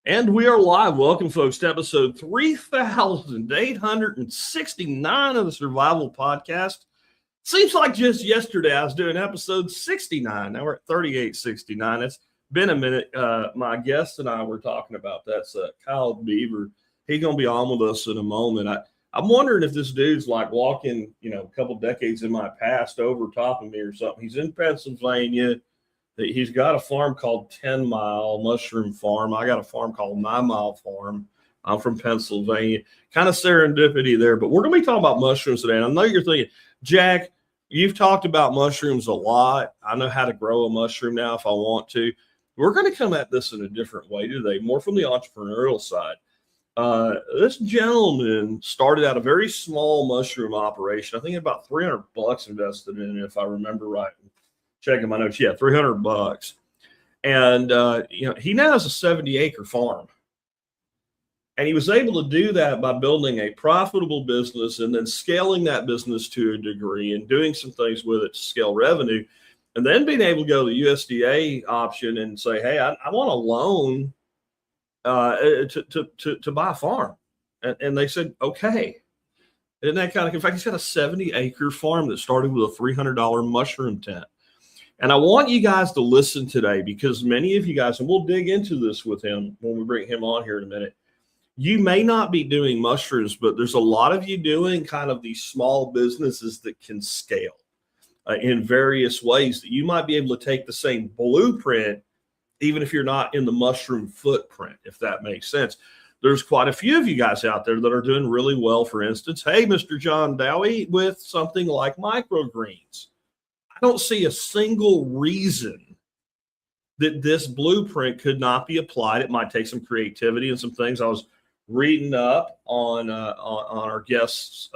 And we are live. Welcome, folks, to episode 3,869 of the Survival Podcast. Seems like just yesterday I was doing episode 69. Now we're at 3869. It's been a minute. My guest and I were talking about that's Kyle Beaver. He's going to be on with us in a moment. I'm wondering if this dude's like walking, a couple decades in my past over top of me or something. He's in Pennsylvania. He's got a farm called 10 Mile Mushroom Farm. I got a farm called 9 Mile Farm. I'm from Pennsylvania. Kind of serendipity there, but we're going to be talking about mushrooms today. And I know you're thinking, Jack, you've talked about mushrooms a lot. I know how to grow a mushroom now if I want to. We're going to come at this in a different way today, more from the entrepreneurial side. This gentleman started out a very small mushroom operation. I think about $300 invested in it, if I remember right. Checking my notes. Yeah, $300. And, he now has a 70-acre farm. And he was able to do that by building a profitable business and then scaling that business to a degree and doing some things with it to scale revenue. And then being able to go to the USDA option and say, hey, I want a loan to buy a farm. And they said, okay. And that kind of, in fact, he's got a 70-acre farm that started with a $300 mushroom tent. And I want you guys to listen today because many of you guys, and we'll dig into this with him when we bring him on here in a minute, you may not be doing mushrooms, but there's a lot of you doing kind of these small businesses that can scale in various ways that you might be able to take the same blueprint, even if you're not in the mushroom footprint, if that makes sense. There's quite a few of you guys out there that are doing really well. For instance, hey, Mr. John Dowie, with something like microgreens. I don't see a single reason that this blueprint could not be applied. It might take some creativity and some things. I was reading up on our guest's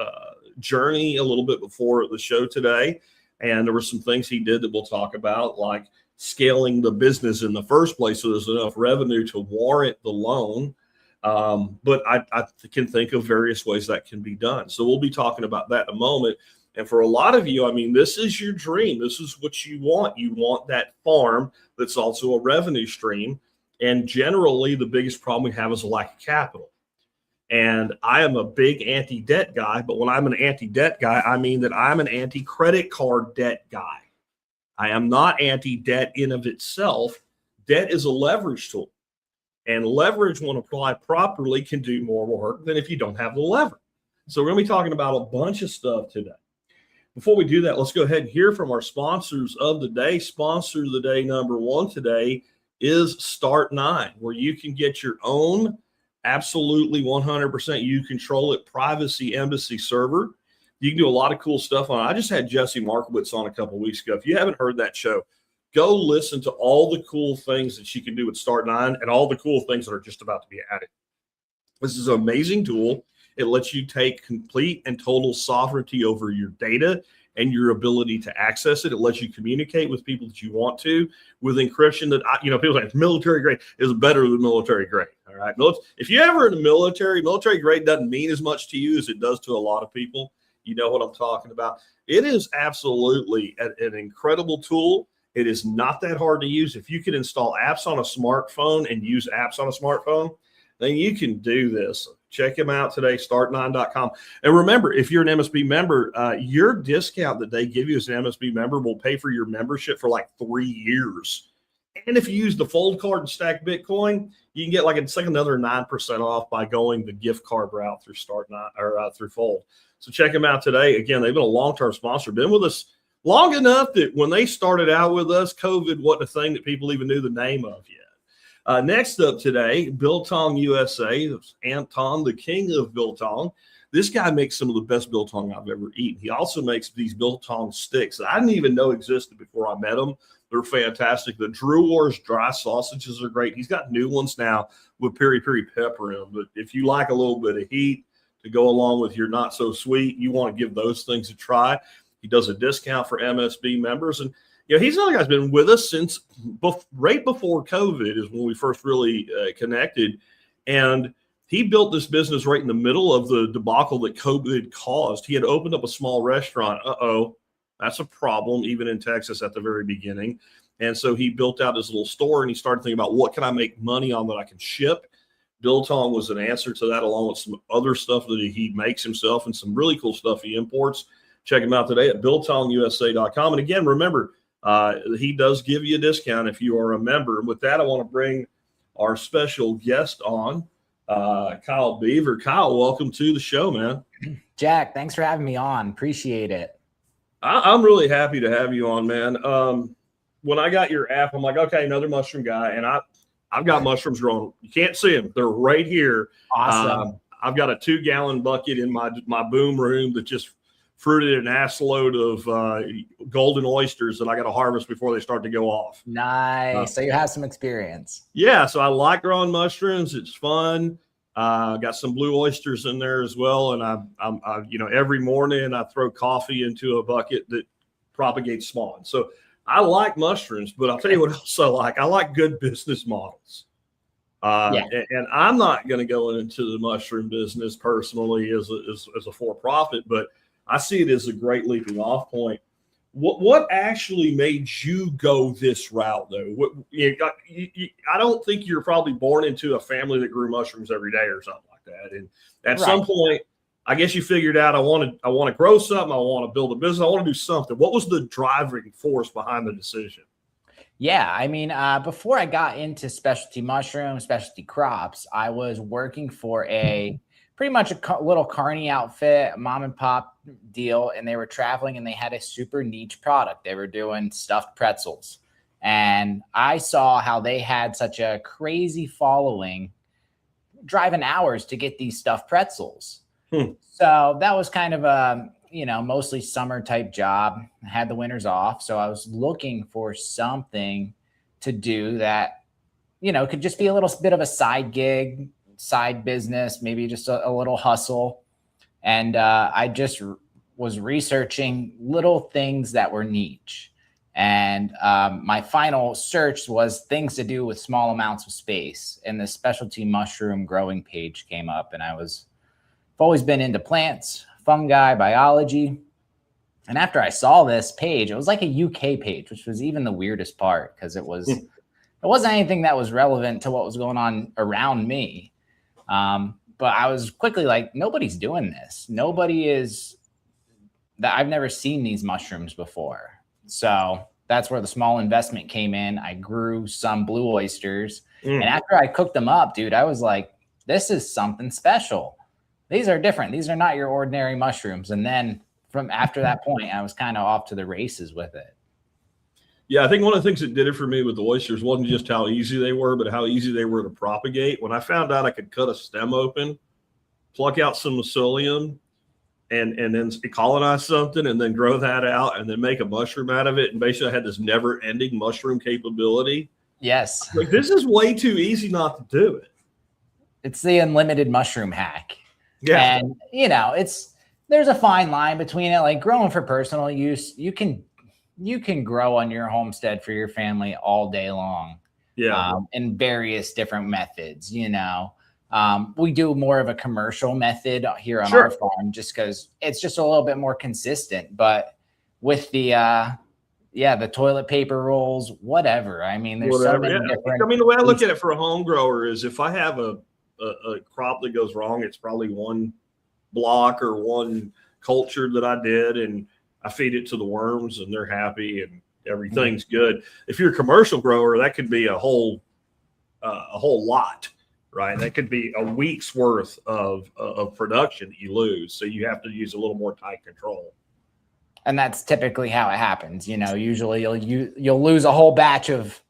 journey a little bit before the show today, and there were some things he did that we'll talk about, like scaling the business in the first place so there's enough revenue to warrant the loan. But I can think of various ways that can be done. So we'll be talking about that in a moment. And for a lot of you, I mean, this is your dream. This is what you want. You want that farm that's also a revenue stream. And generally, the biggest problem we have is a lack of capital. And I am a big anti-debt guy. But when I'm an anti-debt guy, I mean that I'm an anti-credit card debt guy. I am not anti-debt in of itself. Debt is a leverage tool. And leverage, when applied properly, can do more work than if you don't have the lever. So we're going to be talking about a bunch of stuff today. Before we do that, let's go ahead and hear from our sponsors of the day. Sponsor of the day number one today is Start9, where you can get your own absolutely 100%, you control it, privacy embassy server. You can do a lot of cool stuff on it. I just had Jesse Markowitz on a couple of weeks ago. If you haven't heard that show, go listen to all the cool things that you can do with Start9 and all the cool things that are just about to be added. This is an amazing tool. It lets you take complete and total sovereignty over your data and your ability to access it. It lets you communicate with people that you want to with encryption that, people say military grade is better than military grade. All right. If you're ever in the military grade doesn't mean as much to you as it does to a lot of people. You know what I'm talking about. It is absolutely an incredible tool. It is not that hard to use. If you can install apps on a smartphone and use apps on a smartphone, then you can do this. Check them out today, start9.com. And remember, if you're an MSB member, your discount that they give you as an MSB member will pay for your membership for like 3 years. And if you use the Fold card and stack Bitcoin, you can get it's like another 9% off by going the gift card route through Start9 or through Fold. So check them out today. Again, they've been a long-term sponsor, been with us long enough that when they started out with us, COVID wasn't a thing that people even knew the name of yet. Next up today, Biltong USA. Anton, the king of Biltong. This guy makes some of the best biltong I've ever eaten. He also makes these biltong sticks that I didn't even know existed before I met him. They're fantastic. The Drew Wars dry sausages are great. He's got new ones now with peri peri pepper in them. But if you like a little bit of heat to go along with your not so sweet, you want to give those things a try. He does a discount for MSB members. And he's another guy's been with us since right before COVID is when we first really connected. And he built this business right in the middle of the debacle that COVID caused. He had opened up a small restaurant. That's a problem, even in Texas at the very beginning. And so he built out his little store and he started thinking about what can I make money on that I can ship Biltong was an answer to that, along with some other stuff that he makes himself and some really cool stuff he imports. Check him out today at biltongusa.com. And again, remember, he does give you a discount if you are a member. And with that, I want to bring our special guest on, Kyle Beaver. Kyle, welcome to the show, man. Jack, thanks for having me on. Appreciate it. I'm really happy to have you on, man. When I got your app, I'm like, okay, another mushroom guy. And I've got mushrooms growing. You can't see them. They're right here. Awesome. I've got a 2-gallon bucket in my boom room that just fruited an ass load of golden oysters that I got to harvest before they start to go off. Nice. So you have some experience. Yeah. So I like growing mushrooms. It's fun. Got some blue oysters in there as well. And I every morning I throw coffee into a bucket that propagates spawn. So I like mushrooms, but I'll tell you what else I like. I like good business models. And I'm not going to go into the mushroom business personally as a for-profit, but I see it as a great leaping off point. What actually made you go this route, though? I don't think you're probably born into a family that grew mushrooms every day or something like that. And at some point, I guess you figured out I want to grow something. I want to build a business. I want to do something. What was the driving force behind the decision? Yeah, I mean, before I got into specialty mushrooms, specialty crops, I was working for pretty much a little carny outfit, mom and pop deal, and they were traveling and they had a super niche product. They were doing stuffed pretzels. And I saw how they had such a crazy following, driving hours to get these stuffed pretzels. So that was kind of a, mostly summer type job. I had the winters off. So I was looking for something to do that, could just be a little bit of a side gig, side business, maybe just a little hustle. And I just was researching little things that were niche. And my final search was things to do with small amounts of space. And the specialty mushroom growing page came up. And I've always been into plants, fungi, biology. And after I saw this page, it was like a UK page, which was even the weirdest part because it wasn't anything that was relevant to what was going on around me. But I was quickly like, nobody's doing this. I've never seen these mushrooms before. So that's where the small investment came in. I grew some blue oysters. And after I cooked them up, dude, I was like, this is something special. These are different. These are not your ordinary mushrooms. And then from after that point, I was kind of off to the races with it. Yeah, I think one of the things that did it for me with the oysters wasn't just how easy they were, but how easy they were to propagate. When I found out I could cut a stem open, pluck out some mycelium, and then colonize something and then grow that out and then make a mushroom out of it. And basically I had this never-ending mushroom capability. Yes. Like, this is way too easy not to do it. It's the unlimited mushroom hack. Yeah. And, there's a fine line between it. Like growing for personal use, you can grow on your homestead for your family all day long. Yeah. In various different methods, we do more of a commercial method here on our farm just because it's just a little bit more consistent. But with the toilet paper rolls, whatever. I mean, there's so many different. I mean, the way I look at it for a home grower is if I have a crop that goes wrong, it's probably one block or one culture that I did, and I feed it to the worms and they're happy and everything's good. If you're a commercial grower, that could be a whole lot, right? That could be a week's worth of production that you lose. So you have to use a little more tight control. And that's typically how it happens. Usually you'll lose a whole batch of,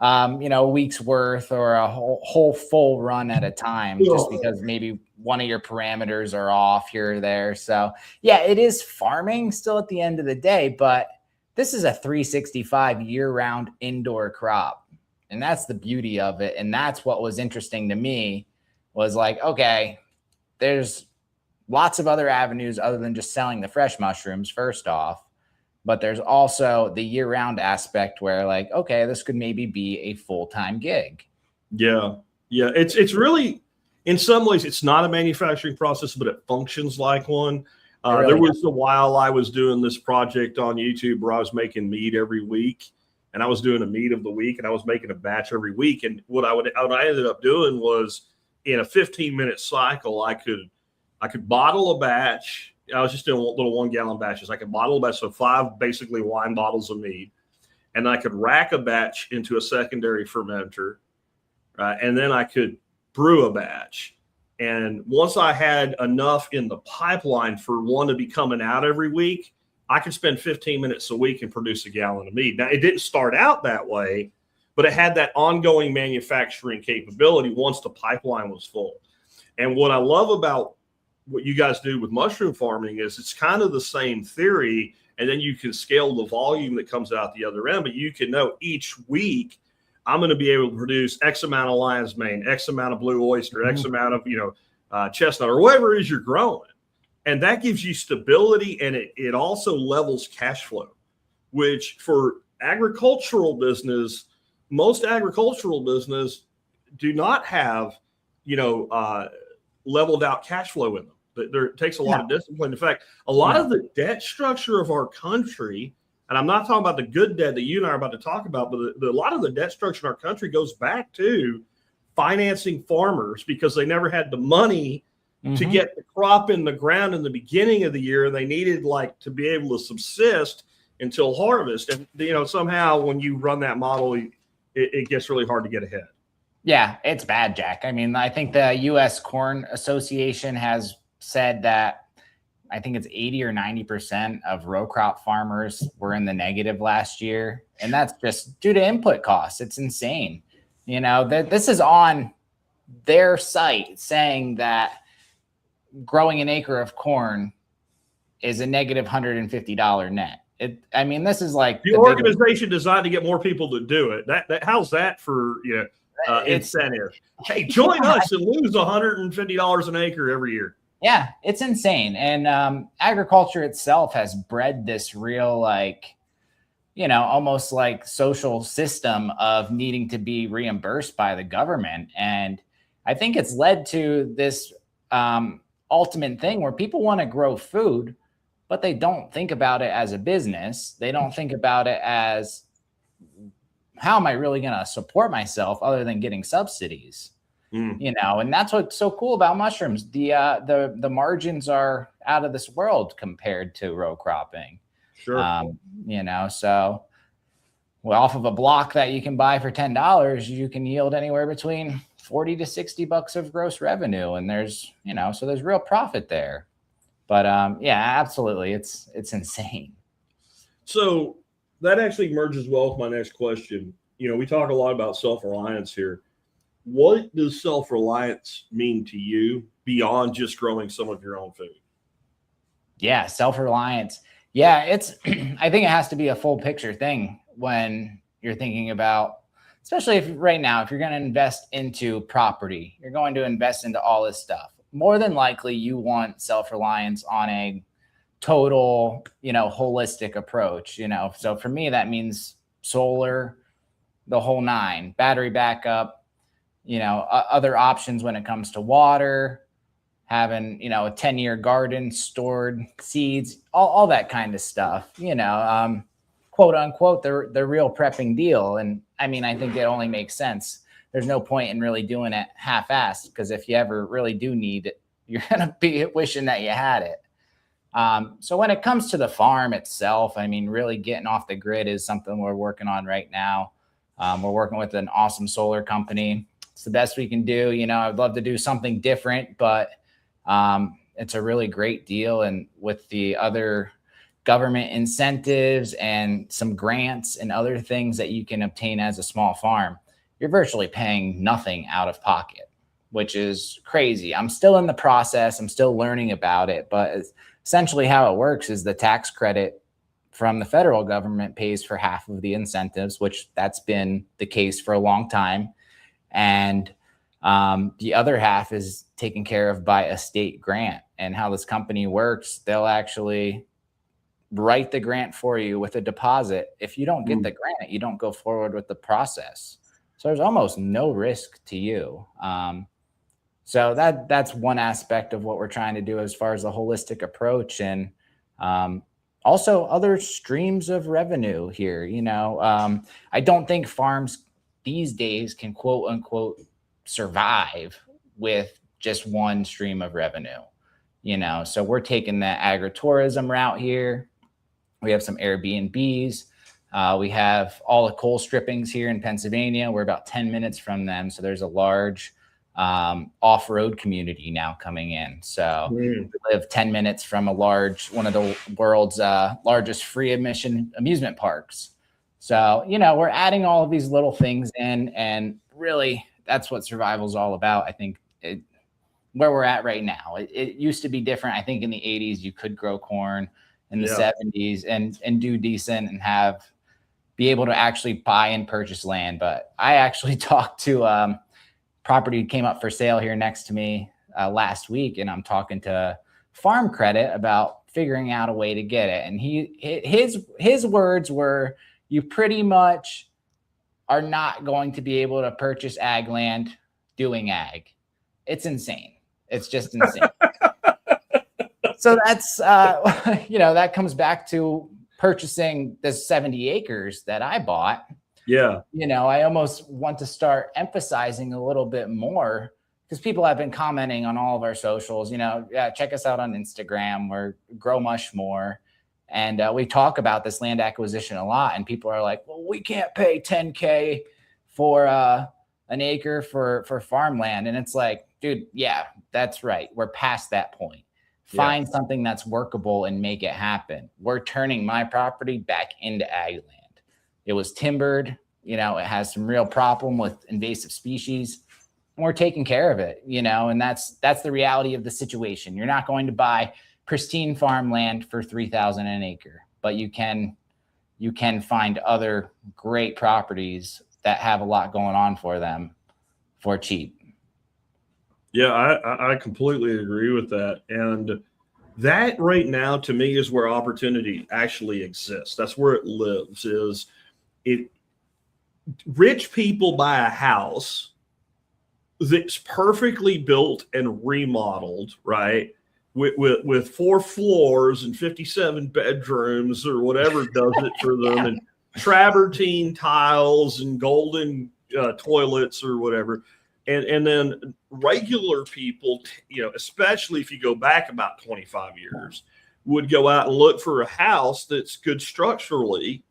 a week's worth or a whole full run at a time, just because maybe one of your parameters are off here or there. So yeah, it is farming still at the end of the day, but this is a 365 year-round indoor crop. And that's the beauty of it. And that's what was interesting to me was like, okay, there's lots of other avenues other than just selling the fresh mushrooms first off. But there's also the year-round aspect where like, okay, this could maybe be a full-time gig. Yeah. Yeah. It's really, in some ways, it's not a manufacturing process, but it functions like one. There was a while I was doing this project on YouTube where I was making meat every week, and I was doing a meat of the week, and I was making a batch every week. And what I ended up doing was in a 15-minute cycle, I could bottle a batch. I was just doing little 1 gallon batches. I could bottle a batch, so 5 basically wine bottles of mead, and I could rack a batch into a secondary fermenter, right? And then I could brew a batch. And once I had enough in the pipeline for one to be coming out every week, I could spend 15 minutes a week and produce a gallon of mead. Now, it didn't start out that way, but it had that ongoing manufacturing capability once the pipeline was full. And what I love about what you guys do with mushroom farming is it's kind of the same theory, and then you can scale the volume that comes out the other end, but you can know each week I'm going to be able to produce X amount of lion's mane, X amount of blue oyster, X amount of, chestnut or whatever it is you're growing. And that gives you stability, and it also levels cash flow, which for agricultural business, most agricultural business do not have, leveled out cash flow in them. It takes a lot of discipline. In fact, a lot of the debt structure of our country, and I'm not talking about the good debt that you and I are about to talk about, but a lot of the debt structure in our country goes back to financing farmers because they never had the money to get the crop in the ground in the beginning of the year. They needed to be able to subsist until harvest. And, somehow when you run that model, it gets really hard to get ahead. Yeah, it's bad, Jack. I mean, I think the U.S. Corn Association has said that I think it's 80 or 90% of row crop farmers were in the negative last year. And that's just due to input costs. It's insane. This is on their site saying that growing an acre of corn is a negative $150 net. This is like the organization designed to get more people to do it. That how's that for incentive? Hey, join us and lose $150 an acre every year. Yeah, it's insane. And agriculture itself has bred this real, almost like social system of needing to be reimbursed by the government. And I think it's led to this ultimate thing where people want to grow food, but they don't think about it as a business. They don't think about it as, how am I really going to support myself other than getting subsidies? And that's what's so cool about mushrooms. The margins are out of this world compared to row cropping. Sure. So off of a block that you can buy for $10, you can yield anywhere between $40 to $60 of gross revenue. And there's, so there's real profit there. But absolutely. It's insane. So that actually merges well with my next question. We talk a lot about self-reliance here. What does self-reliance mean to you beyond just growing some of your own food? Yeah, self-reliance. Yeah, I think it has to be a full picture thing when you're thinking about, especially if you're going to invest into property, you're going to invest into all this stuff. More than likely, you want self-reliance on a total, holistic approach, So for me, that means solar, the whole nine, battery backup, other options when it comes to water, having, a 10-year garden, stored seeds, all that kind of stuff, quote unquote, the real prepping deal. And I think it only makes sense. There's no point in really doing it half-assed, because if you ever really do need it, you're going to be wishing that you had it. So when it comes to the farm itself, really getting off the grid is something we're working on right now. We're working with an awesome solar company. It's the best we can do. I'd love to do something different, but it's a really great deal. And with the other government incentives and some grants and other things that you can obtain as a small farm, you're virtually paying nothing out of pocket, which is crazy. I'm still in the process. I'm still learning about it, but essentially how it works is the tax credit from the federal government pays for half of the incentives, which that's been the case for a long time. And the other half is taken care of by a state grant. And how this company works, they'll actually write the grant for you with a deposit. If you don't get the grant, you don't go forward with the process. So there's almost no risk to you. So that's one aspect of what we're trying to do as far as a holistic approach. And also other streams of revenue here. I don't think farms these days can quote unquote survive with just one stream of revenue, so we're taking the agritourism route here. We have some Airbnbs. We have all the coal strippings here in Pennsylvania. We're about 10 minutes from them. So there's a large off-road community now coming in. So we live 10 minutes from one of the world's largest free admission amusement parks. So, we're adding all of these little things in, and really that's what survival is all about. I think where we're at right now, it used to be different. I think in the 80s, you could grow corn, in the 70s and do decent and be able to actually buy and purchase land. But I actually talked to property came up for sale here next to me last week, and I'm talking to Farm Credit about figuring out a way to get it. And his words were, you pretty much are not going to be able to purchase ag land doing ag. It's insane. It's just insane. So that's, that comes back to purchasing this 70 acres that I bought. Yeah. I almost want to start emphasizing a little bit more, because people have been commenting on all of our socials, check us out on Instagram. We're Grow Mush More. And we talk about this land acquisition a lot. And people are like, well, we can't pay $10K for an acre for farmland. And it's like, dude, yeah, that's right. We're past that point. Find something that's workable and make it happen. We're turning my property back into ag land. It was timbered, it has some real problem with invasive species. And we're taking care of it, and that's the reality of the situation. You're not going to buy pristine farmland for $3,000 an acre, but you can find other great properties that have a lot going on for them for cheap. Yeah, I completely agree with that. And that right now to me is where opportunity actually exists. That's where it lives. Rich people buy a house that's perfectly built and remodeled, right? With 4 floors and 57 bedrooms or whatever does it for them, and travertine tiles and golden toilets or whatever. And then regular people, especially if you go back about 25 years, would go out and look for a house that's good structurally,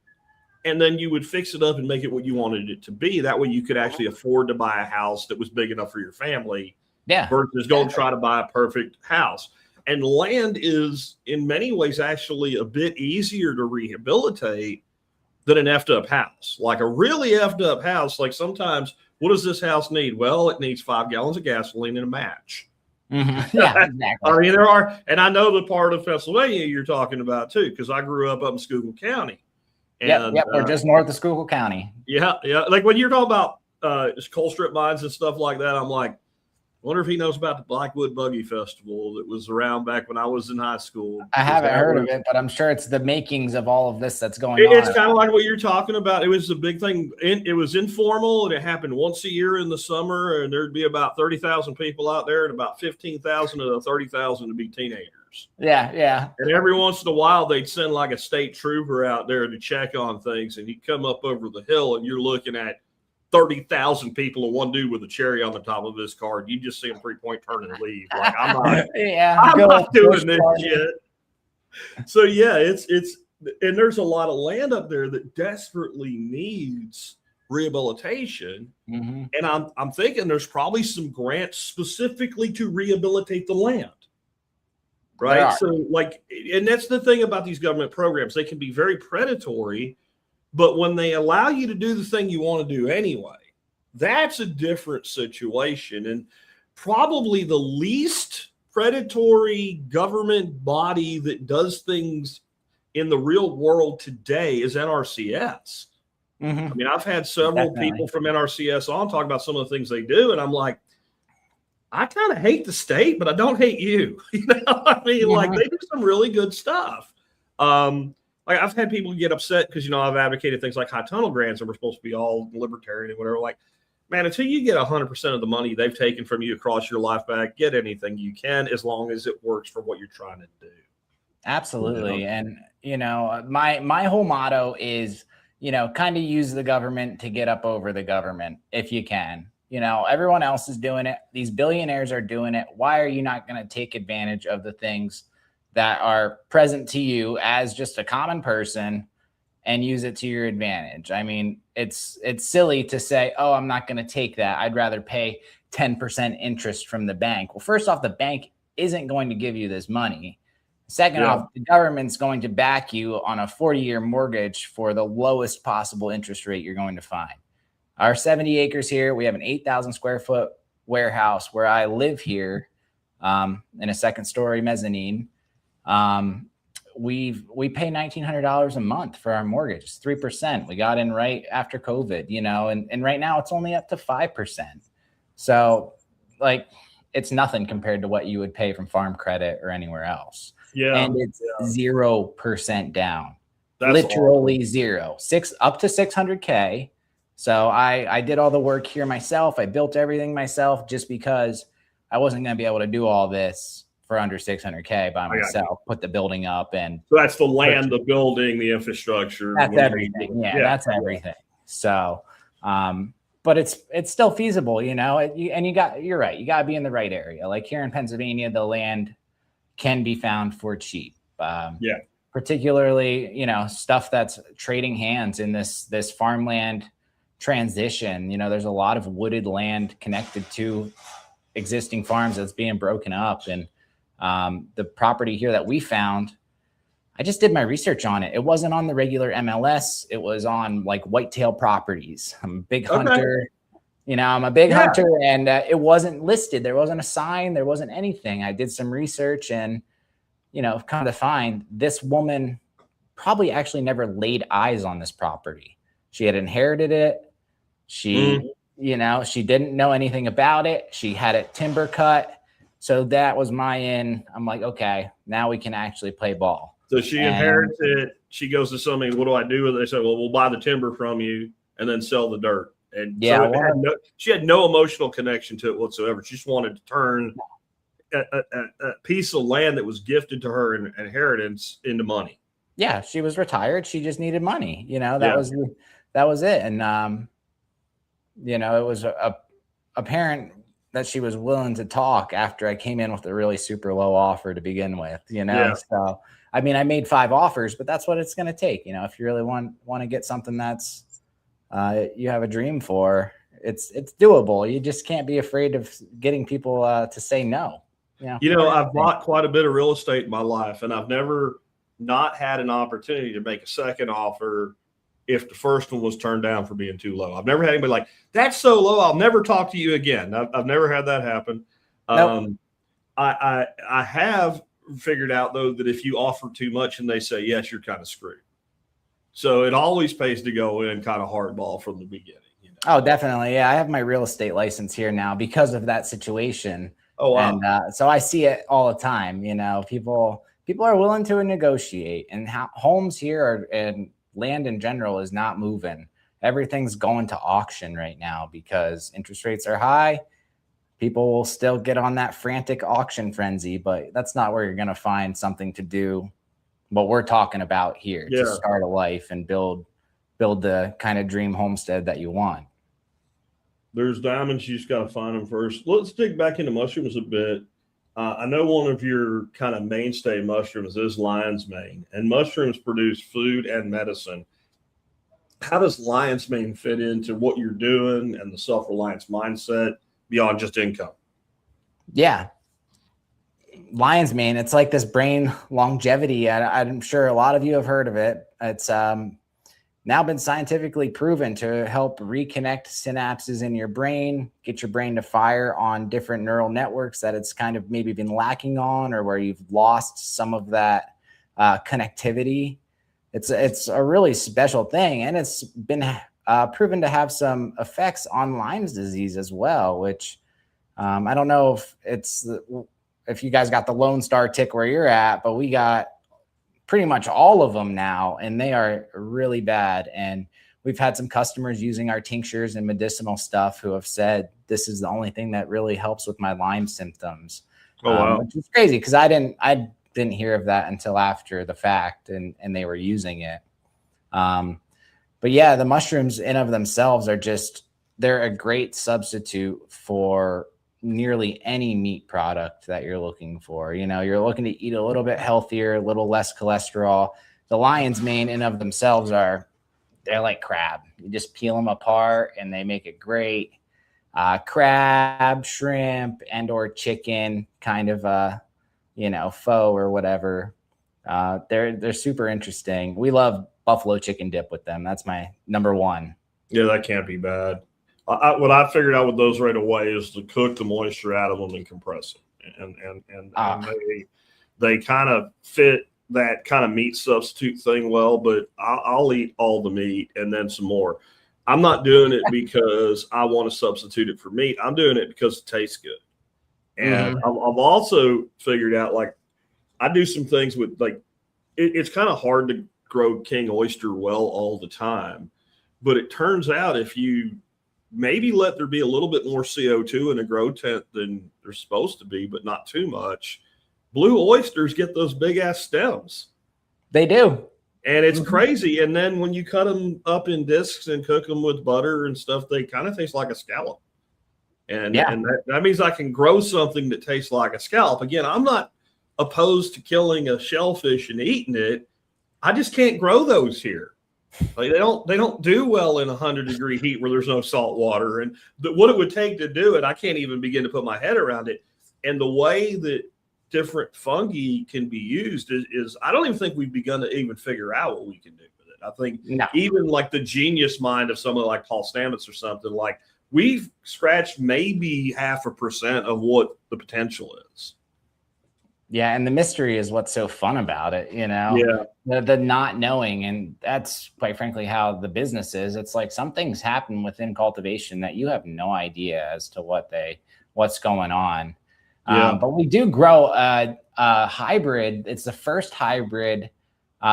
and then you would fix it up and make it what you wanted it to be. That way you could actually afford to buy a house that was big enough for your family versus going to try to buy a perfect house. And land is in many ways actually a bit easier to rehabilitate than an effed up house. Like a really effed up house, like sometimes, what does this house need? Well, it needs 5 gallons of gasoline and a match. Mm-hmm. Yeah, exactly. I mean, there are, and I know the part of Pennsylvania you're talking about too, because I grew up in Schuylkill County. And, we're just north of Schuylkill County. Yeah. Like when you're talking about coal strip mines and stuff like that, I'm like, I wonder if he knows about the Blackwood Buggy Festival that was around back when I was in high school. I haven't heard of it, but I'm sure it's the makings of all of this that's going on. It's kind of like what you're talking about. It was a big thing. It was informal, and it happened once a year in the summer, and there'd be about 30,000 people out there, and about 15,000 of the 30,000 to be teenagers. Yeah. And every once in a while, they'd send like a state trooper out there to check on things, and he'd come up over the hill, and you're looking at 30,000 people and one dude with a cherry on the top of his card. You just see him 3-point turn and leave. Like, I'm not doing this shit. So yeah, it's and there's a lot of land up there that desperately needs rehabilitation. Mm-hmm. And I'm thinking there's probably some grants specifically to rehabilitate the land. Right. So and that's the thing about these government programs. They can be very predatory, but when they allow you to do the thing you want to do anyway, that's a different situation. And probably the least predatory government body that does things in the real world today is NRCS. Mm-hmm. I mean, I've had several people from NRCS on talk about some of the things they do, and I'm like, I kind of hate the state, but I don't hate you. I mean, like they do some really good stuff. Like I've had people get upset because, I've advocated things like high tunnel grants and we're supposed to be all libertarian and whatever. Like, man, until you get 100% of the money they've taken from you across your life back, get anything you can as long as it works for what you're trying to do. Absolutely. And, my whole motto is, kind of use the government to get up over the government if you can. You know, everyone else is doing it. These billionaires are doing it. Why are you not going to take advantage of the things that are present to you as just a common person and use it to your advantage? I mean, it's silly to say, oh, I'm not going to take that. I'd rather pay 10% interest from the bank. Well, first off, the bank isn't going to give you this money. Second off, the government's going to back you on a 40-year mortgage for the lowest possible interest rate you're going to find. Our 70 acres here, we have an 8,000 square foot warehouse where I live here in a second story mezzanine. We pay $1,900 a month for our mortgage. It's 3%. We got in right after COVID, you know, and right now it's only up to 5%. So like it's nothing compared to what you would pay from Farm Credit or anywhere else. Yeah. And it's 0% down. That's literally awesome. Zero. Up to 600K. So I did all the work here myself. I built everything myself just because I wasn't going to be able to do all this for under 600K by myself, put the building up. And so that's the land, the building, the infrastructure. That's everything. Yeah, that's everything. So, but it's still feasible, you know, you're right. You got to be in the right area. Like here in Pennsylvania, the land can be found for cheap. Particularly, you know, stuff that's trading hands in this farmland transition. You know, there's a lot of wooded land connected to existing farms that's being broken up. And the property here that we found, I just did my research on it. It wasn't on the regular MLS. It was on like whitetail properties. I'm a big hunter. You know, I'm a big hunter, and it wasn't listed. There wasn't a sign. There wasn't anything. I did some research, and, you know, come to find this woman probably actually never laid eyes on this property. She had inherited it. She, you know, she didn't know anything about it. She had it timber cut. So that was my in. I'm like, okay, now we can actually play ball. So she inherits it. She goes to somebody, what do I do with it? They say, well, we'll buy the timber from you and then sell the dirt. And so she had no emotional connection to it whatsoever. She just wanted to turn a piece of land that was gifted to her in inheritance into money. Yeah, she was retired. She just needed money. You know, that was it. And you know, it was apparent that she was willing to talk after I came in with a really super low offer to begin with, you know? Yeah. So, I mean, I made 5 offers, but that's what it's going to take. You know, if you really want to get something that's you have a dream for, it's doable. You just can't be afraid of getting people to say no. You know, I've bought quite a bit of real estate in my life, and I've never not had an opportunity to make a second offer if the first one was turned down for being too low. I've never had anybody like, that's so low, I'll never talk to you again. I've never had that happen. Nope. I have figured out, though, that if you offer too much and they say yes, you're kind of screwed. So it always pays to go in kind of hardball from the beginning. You know? Oh, definitely. Yeah, I have my real estate license here now because of that situation. Oh, wow. And so I see it all the time. You know, people are willing to negotiate, and homes here and land in general is not moving. Everything's going to auction right now because interest rates are high. People will still get on that frantic auction frenzy, but that's not where you're going to find something to do what we're talking about here, to start a life and build the kind of dream homestead that you want. There's diamonds. You just got to find them first. Let's dig back into mushrooms a bit. I know one of your kind of mainstay mushrooms is lion's mane, and mushrooms produce food and medicine. How does lion's mane fit into what you're doing and the self-reliance mindset beyond just income? Yeah. Lion's mane, it's like this brain longevity. I'm sure a lot of you have heard of it. It's now been scientifically proven to help reconnect synapses in your brain, get your brain to fire on different neural networks that it's kind of maybe been lacking on, or where you've lost some of that connectivity. It's a really special thing, and it's been proven to have some effects on Lyme's disease as well, which I don't know if you guys got the Lone Star tick where you're at, but we got pretty much all of them now, and they are really bad. And we've had some customers using our tinctures and medicinal stuff who have said this is the only thing that really helps with my Lyme symptoms. Oh, wow. Which is crazy because I didn't hear of that until after the fact, and they were using it. But yeah, the mushrooms in of themselves are they're a great substitute for nearly any meat product that you're looking for. You know, you're looking to eat a little bit healthier, a little less cholesterol. The lion's mane in of themselves they're like crab. You just peel them apart and they make it great. Crab, shrimp, and or chicken kind of faux or whatever. They're super interesting. We love buffalo chicken dip with them. That's my number one. Yeah, that can't be bad. What I figured out with those right away is to cook the moisture out of them and compress them, and they kind of fit that kind of meat substitute thing well. But I'll eat all the meat and then some more. I'm not doing it because I want to substitute it for meat. I'm doing it because it tastes good. And I've also figured out, like, I do some things with, like, it's kind of hard to grow king oyster well all the time. But it turns out if you maybe let there be a little bit more CO2 in a grow tent than there's supposed to be, but not too much, blue oysters get those big ass stems. They do. And it's crazy. And then when you cut them up in discs and cook them with butter and stuff, they kind of taste like a scallop. And that means I can grow something that tastes like a scallop. Again, I'm not opposed to killing a shellfish and eating it. I just can't grow those here. Like they don't do well in 100-degree heat where there's no salt water. And what it would take to do it, I can't even begin to put my head around it. And the way that different fungi can be used is I don't even think we've begun to even figure out what we can do with it. I think even like the genius mind of someone like Paul Stamets or something, like we've scratched maybe 0.5% of what the potential is. Yeah, and the mystery is what's so fun about it, you know? Yeah. The not knowing, and that's quite frankly how the business is. It's like some things happen within cultivation that you have no idea as to what's going on. Yeah. But we do grow a hybrid. It's the first hybrid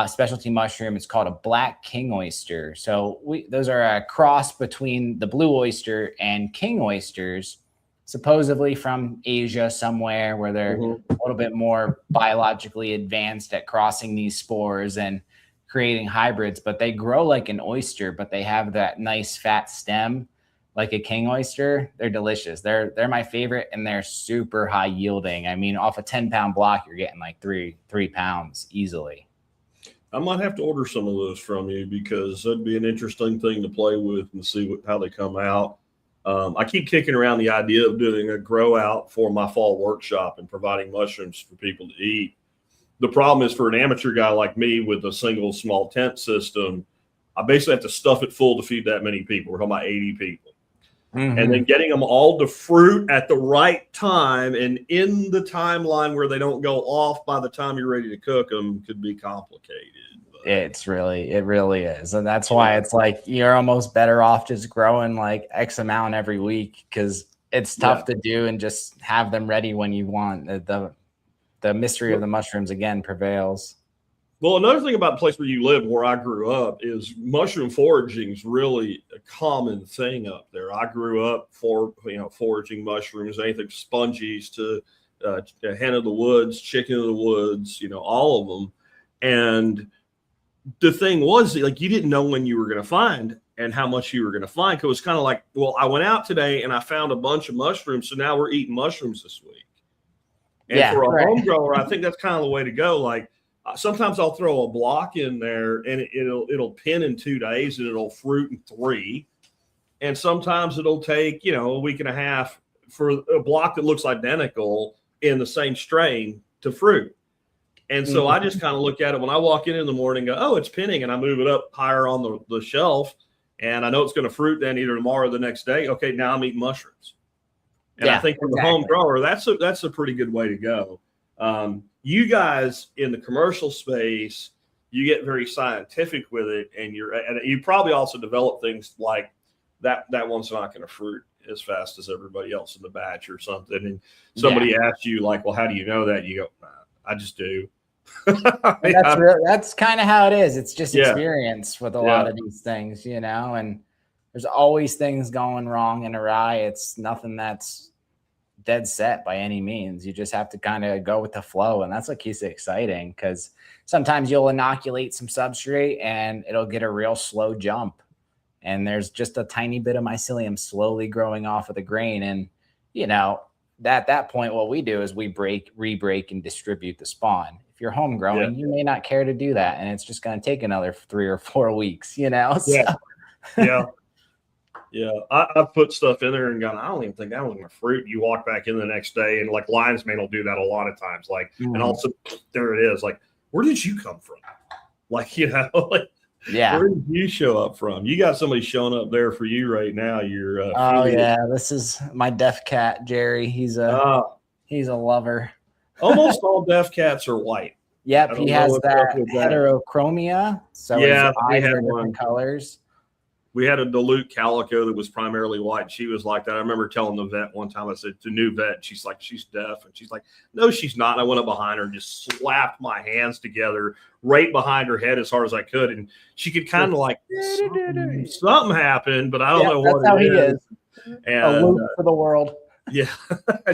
specialty mushroom. It's called a black king oyster. So those are a cross between the blue oyster and king oysters, supposedly from Asia somewhere, where they're a little bit more biologically advanced at crossing these spores and creating hybrids. But they grow like an oyster, but they have that nice fat stem like a king oyster. They're delicious. They're my favorite, and they're super high yielding. I mean, off a 10-pound block, you're getting like three pounds easily. I might have to order some of those from you because that'd be an interesting thing to play with and see how they come out. I keep kicking around the idea of doing a grow out for my fall workshop and providing mushrooms for people to eat. The problem is for an amateur guy like me with a single small tent system, I basically have to stuff it full to feed that many people. We're talking about 80 people. And then getting them all to fruit at the right time and in the timeline where they don't go off by the time you're ready to cook them could be complicated. It really is. And that's why it's like you're almost better off just growing like X amount every week, because it's tough to do and just have them ready when you want. The mystery of the mushrooms again prevails. Well, another thing about the place where you live, where I grew up, is mushroom foraging is really a common thing up there. I grew up foraging mushrooms, anything spongies to hen of the woods, chicken of the woods, all of them. And the thing was, like, you didn't know when you were going to find and how much you were going to find. Because it was kind of like, well, I went out today and I found a bunch of mushrooms, so now we're eating mushrooms this week. And for a home grower, I think that's kind of the way to go. Like, sometimes I'll throw a block in there and it'll pin in 2 days and it'll fruit in 3. And sometimes it'll take, a week and a half for a block that looks identical in the same strain to fruit. And so I just kind of look at it when I walk in the morning and go, oh, it's pinning. And I move it up higher on the shelf. And I know it's going to fruit then either tomorrow or the next day. Okay, now I'm eating mushrooms. And I think for the home grower, that's a pretty good way to go. You guys in the commercial space, you get very scientific with it, and you probably also develop things like that one's not going to fruit as fast as everybody else in the batch or something. And somebody asks you like, well, how do you know that? You go, nah, I just do. That's kind of how it is. It's just experience with a lot of these things, and there's always things going wrong and awry. It's nothing that's dead set by any means. You just have to kind of go with the flow, and that's what keeps it exciting, because sometimes you'll inoculate some substrate and it'll get a real slow jump, and there's just a tiny bit of mycelium slowly growing off of the grain. And, you know, at that point, what we do is we re-break and distribute the spawn. If you're home growing, you may not care to do that. And it's just going to take another 3 or 4 weeks, you know? Yeah. So. Yeah. Yeah. I've put stuff in there and gone, I don't even think that was my fruit. You walk back in the next day, and like lion's mane will do that a lot of times. Like, and also there it is. Like, where did you come from? Like, you know, like, yeah. Where did you show up from? You got somebody showing up there for you right now. You're oh yeah, this is my deaf cat, Jerry. He's a lover. Almost all deaf cats are white. Yep, he has that heterochromia. So yeah, his eyes are different colors. We had a Duluth calico that was primarily white. She was like that. I remember telling the vet one time, I said, the new vet, she's like, she's deaf. And she's like, no, she's not. And I went up behind her and just slapped my hands together right behind her head as hard as I could. And she could kind of like, something happened, but I don't know what it is. And, a loop for the world. Yeah.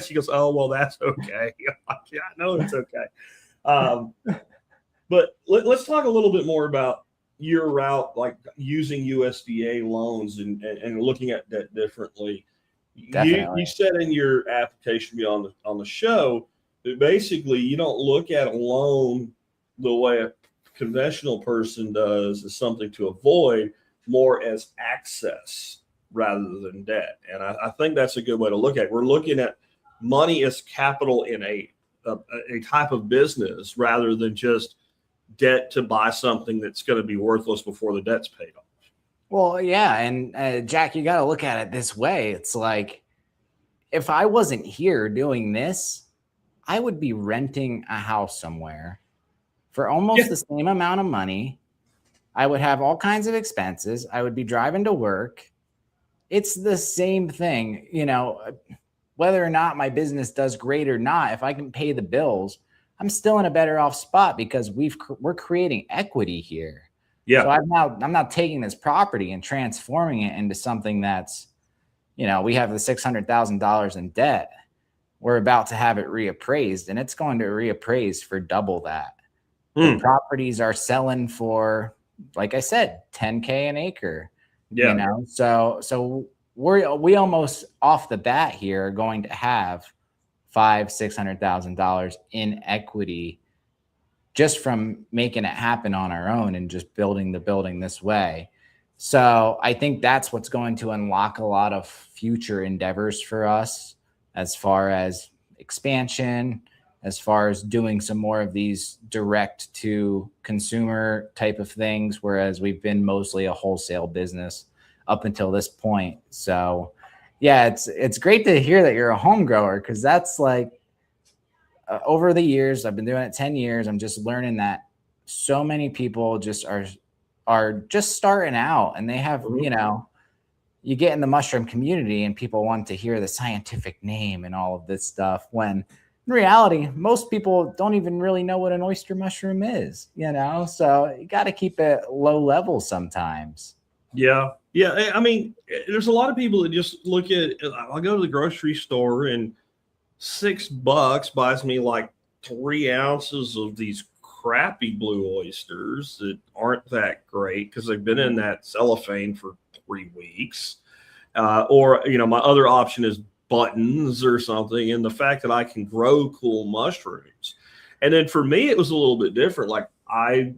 She goes, oh, well, that's okay. Like, yeah, I know it's okay. But let's talk a little bit more about your route, like using USDA loans and looking at that differently. You said in your application beyond on the show that basically you don't look at a loan the way a conventional person does as something to avoid, more as access rather than debt. And I think that's a good way to look at it. We're looking at money as capital in a type of business rather than just debt to buy something that's going to be worthless before the debt's paid off. Well, yeah. And Jack, you got to look at it this way. It's like, if I wasn't here doing this, I would be renting a house somewhere for almost the same amount of money. I would have all kinds of expenses. I would be driving to work. It's the same thing, you know, whether or not my business does great or not, if I can pay the bills, I'm still in a better off spot because we're creating equity here. Yeah. So I'm not taking this property and transforming it into something that's, you know, we have the $600,000 in debt. We're about to have it reappraised, and it's going to reappraise for double that. The properties are selling for, like I said, $10K an acre. Yeah. You know, so we almost off the bat here are going to have $600,000 in equity just from making it happen on our own and just building the building this way. So I think that's what's going to unlock a lot of future endeavors for us as far as expansion, as far as doing some more of these direct to consumer type of things, whereas we've been mostly a wholesale business up until this point. So yeah, it's great to hear that you're a home grower, because that's like over the years, I've been doing it 10 years. I'm just learning that so many people just are just starting out, and they have, you know, you get in the mushroom community and people want to hear the scientific name and all of this stuff, when in reality, most people don't even really know what an oyster mushroom is, you know? So you got to keep it low level sometimes. Yeah. Yeah. I mean, there's a lot of people that just look at, I'll go to the grocery store and $6 buys me like 3 ounces of these crappy blue oysters that aren't that great because they've been in that cellophane for 3 weeks. Or, you know, my other option is buttons or something. And the fact that I can grow cool mushrooms. And then for me, it was a little bit different. Like, I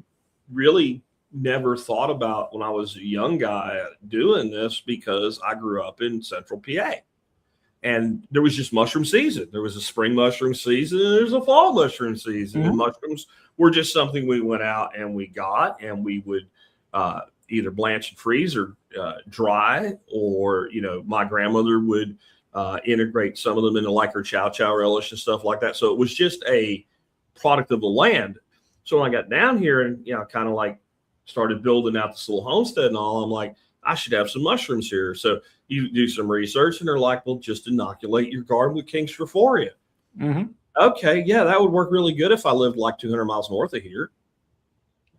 really never thought about when I was a young guy doing this, because I grew up in central PA and there was just mushroom season. There was a spring mushroom season and there's a fall mushroom season. And mushrooms were just something we went out and we got, and we would either blanch and freeze or dry, or, you know, my grandmother would integrate some of them into like her chow chow relish and stuff like that. So it was just a product of the land. So when I got down here and, you know, kind of like started building out this little homestead and all, I'm like, I should have some mushrooms here. So you do some research and they're like, well, just inoculate your garden with King Strophoria. Okay. Yeah, that would work really good if I lived like 200 miles north of here.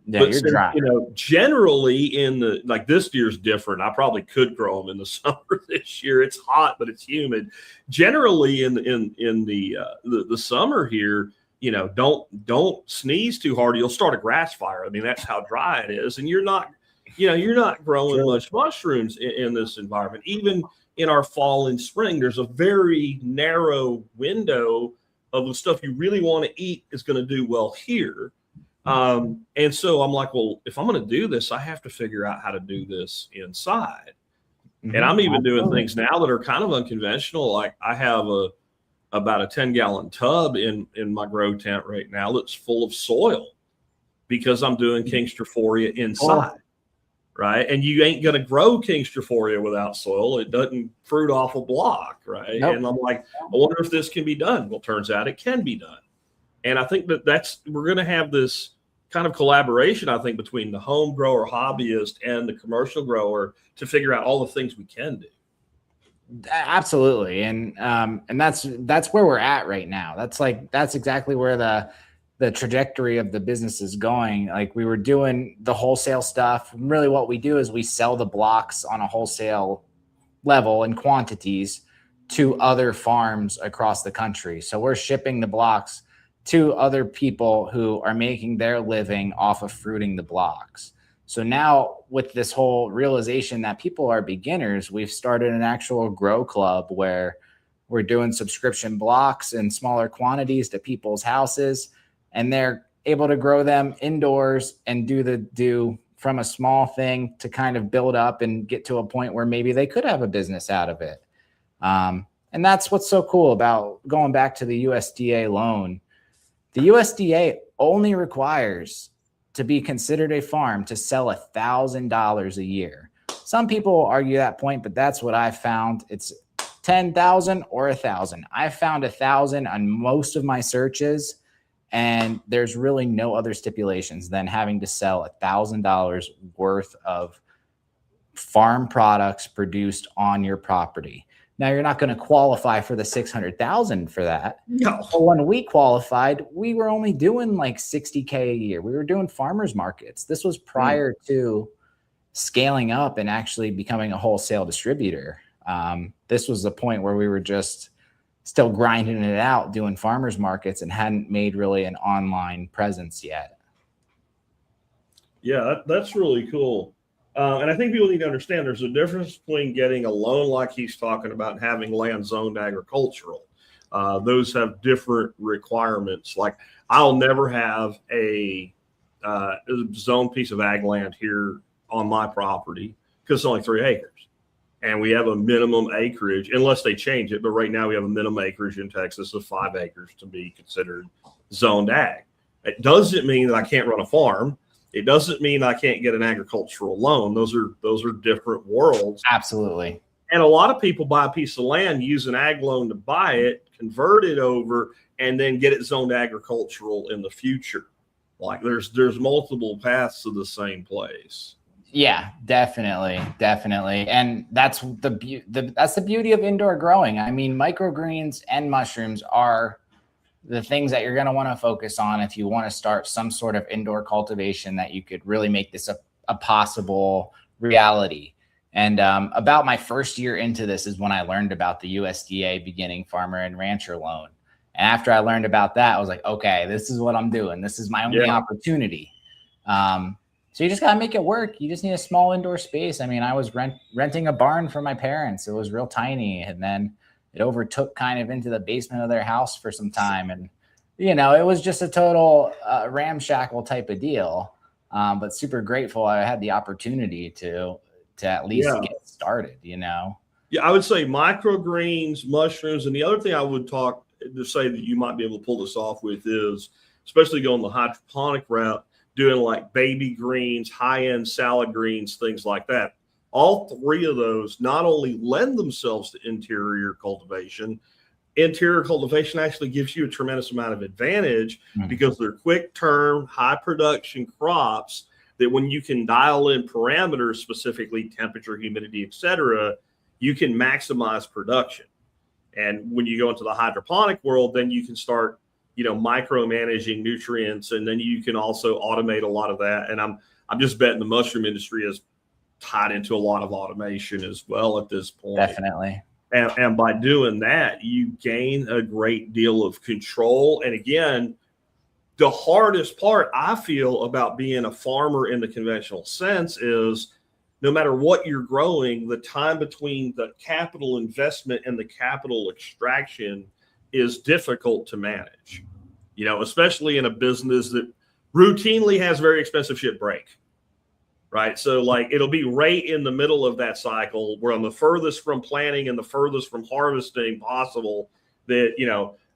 Yeah, but you're since, dry. you know, generally in the, like this year's different. I probably could grow them in the summer this year. It's hot, but it's humid. Generally in the summer here, you know, don't sneeze too hard. You'll start a grass fire. I mean, that's how dry it is. And you're not you're not growing True. much mushrooms in this environment. Even in our fall and spring, there's a very narrow window of the stuff you really want to eat is going to do well here. And so I'm like, well, if I'm going to do this, I have to figure out how to do this inside. Mm-hmm. And I'm even doing things now that are kind of unconventional. Like I have about a 10-gallon tub in my grow tent right now that's full of soil because I'm doing Kingstrophoria inside. Right. And you ain't going to grow Kingstrophoria without soil. It doesn't fruit off a block. Right. Nope. And I'm like, I wonder if this can be done. Well, turns out it can be done. And I think we're going to have this kind of collaboration, I think, between the home grower hobbyist and the commercial grower to figure out all the things we can do. Absolutely. And that's where we're at right now. That's exactly where the trajectory of the business is going. Like we were doing the wholesale stuff. Really what we do is we sell the blocks on a wholesale level in quantities to other farms across the country. So we're shipping the blocks to other people who are making their living off of fruiting the blocks. So now with this whole realization that people are beginners, we've started an actual grow club where we're doing subscription blocks in smaller quantities to people's houses, and they're able to grow them indoors and do from a small thing to kind of build up and get to a point where maybe they could have a business out of it. And that's what's so cool about going back to the USDA loan. The USDA only requires to be considered a farm to sell $1,000 a year. Some people argue that point, but that's what I found. It's 10,000 or 1,000. I found 1,000 on most of my searches, and there's really no other stipulations than having to sell $1,000 worth of farm products produced on your property. Now, you're not going to qualify for the 600,000 for that. No. But when we qualified, we were only doing like 60K a year. We were doing farmers markets. This was prior to scaling up and actually becoming a wholesale distributor. This was the point where we were just still grinding it out, doing farmers markets, and hadn't made really an online presence yet. Yeah, that's really cool. And I think people need to understand there's a difference between getting a loan like he's talking about and having land zoned agricultural. Those have different requirements. Like I'll never have a zoned piece of ag land here on my property because it's only 3 acres. And we have a minimum acreage, unless they change it. But right now we have a minimum acreage in Texas of 5 acres to be considered zoned ag. It doesn't mean that I can't run a farm. It doesn't mean I can't get an agricultural loan. Those are different worlds. Absolutely. And a lot of people buy a piece of land, use an ag loan to buy it, convert it over, and then get it zoned agricultural in the future. Like there's multiple paths to the same place. Yeah, definitely. And that's the beauty of indoor growing. I mean, microgreens and mushrooms are the things that you're going to want to focus on if you want to start some sort of indoor cultivation that you could really make this a possible reality. And about my first year into this is when I learned about the USDA beginning farmer and rancher loan. And after I learned about that, I was like, okay, this is what I'm doing. This is my only opportunity. So you just got to make it work. You just need a small indoor space. I mean, I was renting a barn for my parents. It was real tiny. And then it overtook kind of into the basement of their house for some time. And, it was just a total ramshackle type of deal. But super grateful I had the opportunity to at least get started, Yeah, I would say microgreens, mushrooms. And the other thing I would talk to say that you might be able to pull this off with is, especially going the hydroponic route, doing like baby greens, high-end salad greens, things like that. All 3 of those not only lend themselves to interior cultivation actually gives you a tremendous amount of advantage because they're quick term, high production crops that when you can dial in parameters, specifically temperature, humidity, etc., you can maximize production. And when you go into the hydroponic world, then you can start, micromanaging nutrients, and then you can also automate a lot of that. And I'm just betting the mushroom industry is tied into a lot of automation as well at this point. Definitely. And by doing that, you gain a great deal of control. And again, The hardest part I feel about being a farmer in the conventional sense is no matter what you're growing, the time between the capital investment and the capital extraction is difficult to manage, especially in a business that routinely has very expensive shit break. Right. So like it'll be right in the middle of that cycle where on the furthest from planting and the furthest from harvesting possible that,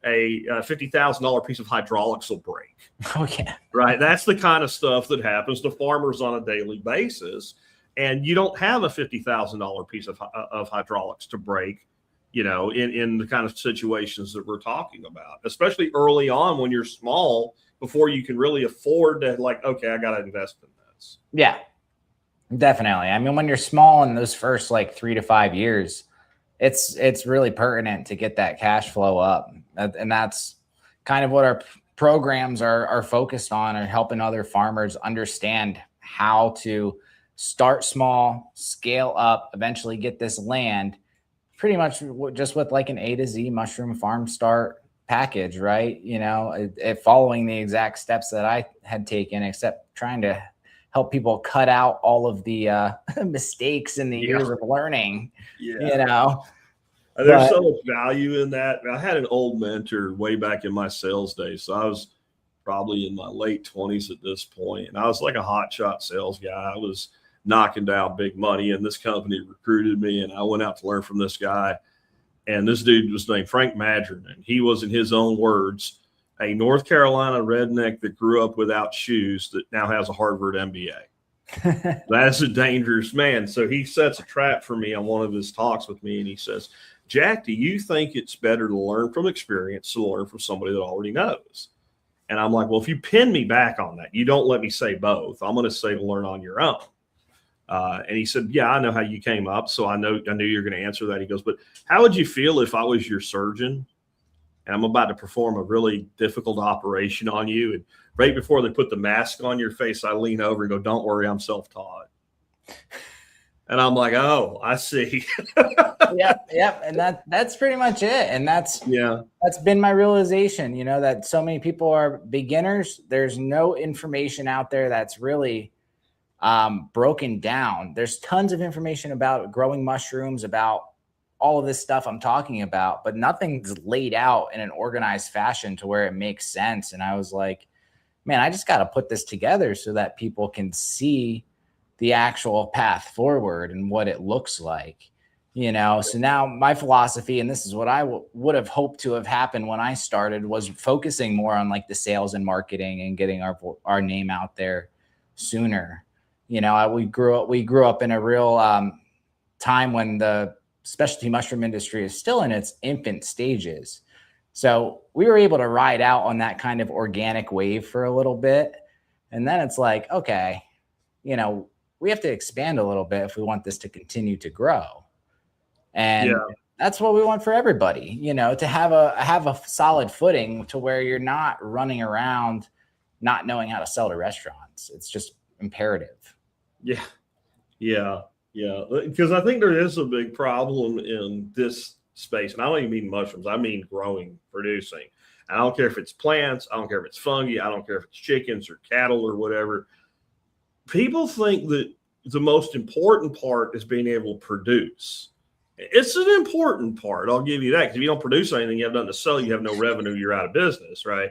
a $50,000 piece of hydraulics will break. Oh, yeah. Right. That's the kind of stuff that happens to farmers on a daily basis. And you don't have a $50,000 piece of hydraulics to break, in the kind of situations that we're talking about, especially early on when you're small before you can really afford to okay, I got to invest in this. Yeah. Definitely. I mean, when you're small in those first 3 to 5 years, it's really pertinent to get that cash flow up. And that's kind of what our programs are focused on, are helping other farmers understand how to start small, scale up, eventually get this land pretty much just with an A to Z mushroom farm start package, right? Following the exact steps that I had taken, except trying to help people cut out all of the mistakes in the years of learning. There's so much value in that. I had an old mentor way back in my sales days. So I was probably in my late 20s at this point, and I was like a hotshot sales guy. I was knocking down big money, and this company recruited me, and I went out to learn from this guy. And this dude was named Frank Madron, and he was, in his own words, a North Carolina redneck that grew up without shoes that now has a Harvard MBA. That's a dangerous man. So he sets a trap for me on one of his talks with me, and he says, Jack, do you think it's better to learn from experience to learn from somebody that already knows? And I'm like, well, if you pin me back on that, you don't let me say both. I'm going to say to learn on your own. And he said, yeah, I know how you came up. So I knew you're going to answer that. He goes, but how would you feel if I was your surgeon and I'm about to perform a really difficult operation on you? And right before they put the mask on your face, I lean over and go, don't worry, I'm self-taught. And I'm like, oh, I see. Yep. And that's pretty much it. And that's been my realization, that so many people are beginners. There's no information out there that's really broken down. There's tons of information about growing mushrooms, about all of this stuff I'm talking about, but nothing's laid out in an organized fashion to where it makes sense. And I was like, man, I just got to put this together so that people can see the actual path forward and what it looks like, So now my philosophy, and this is what I would have hoped to have happened when I started, was focusing more on the sales and marketing and getting our name out there sooner. We grew up in a real time when the specialty mushroom industry is still in its infant stages. So we were able to ride out on that kind of organic wave for a little bit. And then it's like, okay, we have to expand a little bit if we want this to continue to grow. And that's what we want for everybody, to have a solid footing to where you're not running around not knowing how to sell to restaurants. It's just imperative. Yeah. Because I think there is a big problem in this space. And I don't even mean mushrooms. I mean growing, producing. I don't care if it's plants. I don't care if it's fungi. I don't care if it's chickens or cattle or whatever. People think that the most important part is being able to produce. It's an important part. I'll give you that. Because if you don't produce anything, you have nothing to sell. You have no revenue. You're out of business, right?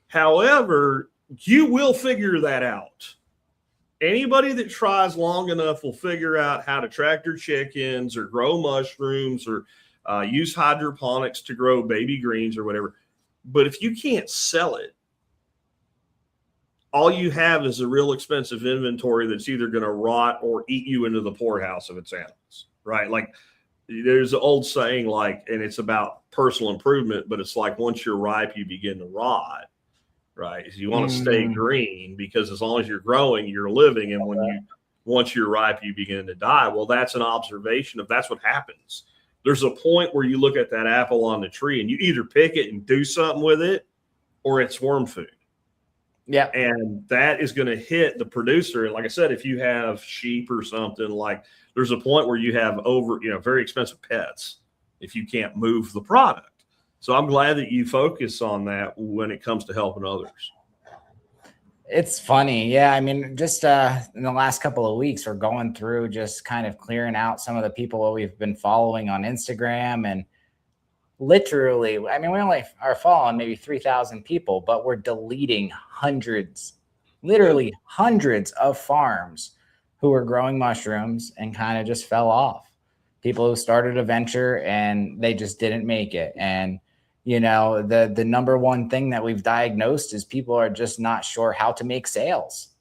However, you will figure that out. Anybody that tries long enough will figure out how to tractor chickens or grow mushrooms or use hydroponics to grow baby greens or whatever. But if you can't sell it, all you have is a real expensive inventory that's either going to rot or eat you into the poorhouse of its animals, right? There's an old saying, and it's about personal improvement, but it's once you're ripe, you begin to rot. Right. So you want to stay green because as long as you're growing, you're living. And once you're ripe, you begin to die. Well, that's an observation of that's what happens. There's a point where you look at that apple on the tree and you either pick it and do something with it or it's worm food. Yeah. And that is going to hit the producer. And like I said, if you have sheep or something, there's a point where you have very expensive pets if you can't move the product. So I'm glad that you focus on that when it comes to helping others. It's funny. Yeah. I mean, just in the last couple of weeks, we're going through just kind of clearing out some of the people that we've been following on Instagram. And literally, I mean, we only are following maybe 3,000 people, but we're deleting hundreds, literally hundreds of farms who were growing mushrooms and kind of just fell off. People who started a venture and they just didn't make it. And the number one thing that we've diagnosed is people are just not sure how to make sales.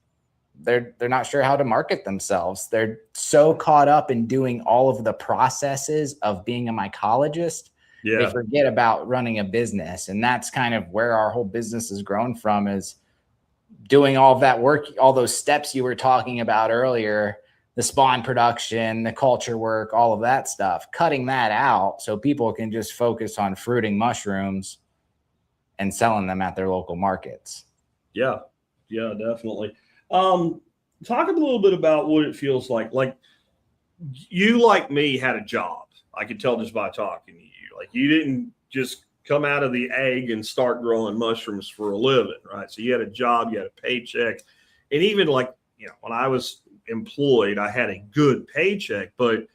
They're not sure how to market themselves. They're so caught up in doing all of the processes of being a mycologist. They forget about running a business. And that's kind of where our whole business has grown from, is doing all of that work, all those steps you were talking about earlier, the spawn production, the culture work, all of that stuff, cutting that out so people can just focus on fruiting mushrooms and selling them at their local markets. Yeah, definitely. Talk a little bit about what it feels like. Like you, like me, had a job. I could tell just by talking to you. Like you didn't just come out of the egg and start growing mushrooms for a living, right? So you had a job, you had a paycheck, and even like, when I was employed, I had a good paycheck, but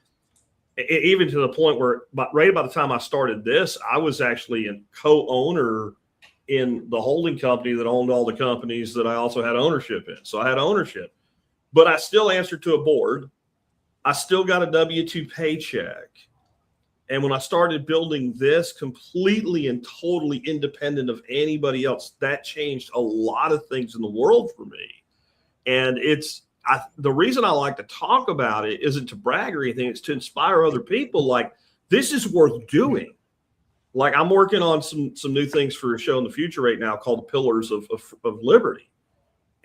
even to the point where right about the time I started this, I was actually a co-owner in the holding company that owned all the companies that I also had ownership in. So I had ownership, but I still answered to a board. I still got a W-2 paycheck. And when I started building this completely and totally independent of anybody else, that changed a lot of things in the world for me. And the reason I like to talk about it isn't to brag or anything. It's to inspire other people. Like, this is worth doing. Like, I'm working on some new things for a show in the future right now called the Pillars of Liberty.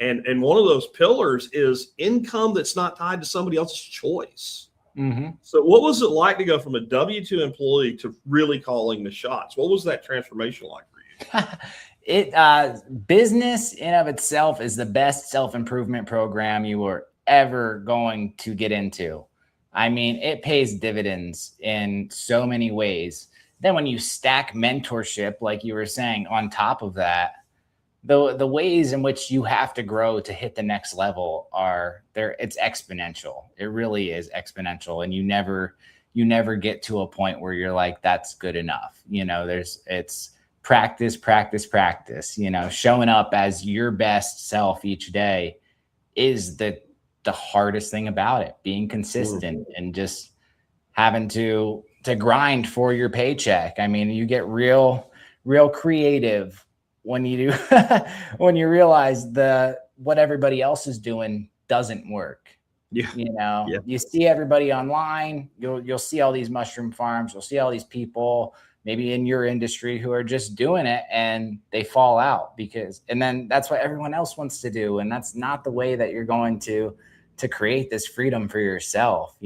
And one of those pillars is income that's not tied to somebody else's choice. Mm-hmm. So what was it like to go from a W-2 employee to really calling the shots? What was that transformation like for you? Business in of itself is the best self-improvement program you are ever going to get into. I mean, it pays dividends in so many ways. Then when you stack mentorship, like you were saying, on top of that, the ways in which you have to grow to hit the next level are there. It's exponential. It really is exponential. And you never get to a point where you're like, that's good enough. It's practice, showing up as your best self each day is the hardest thing about it. Being consistent and just having to grind for your paycheck. I mean, you get real creative when you do, when you realize what everybody else is doing doesn't work. Yeah. You see everybody online, you'll see all these mushroom farms, you'll see all these people maybe in your industry who are just doing it and they fall out and then that's what everyone else wants to do. And that's not the way that you're going to create this freedom for yourself,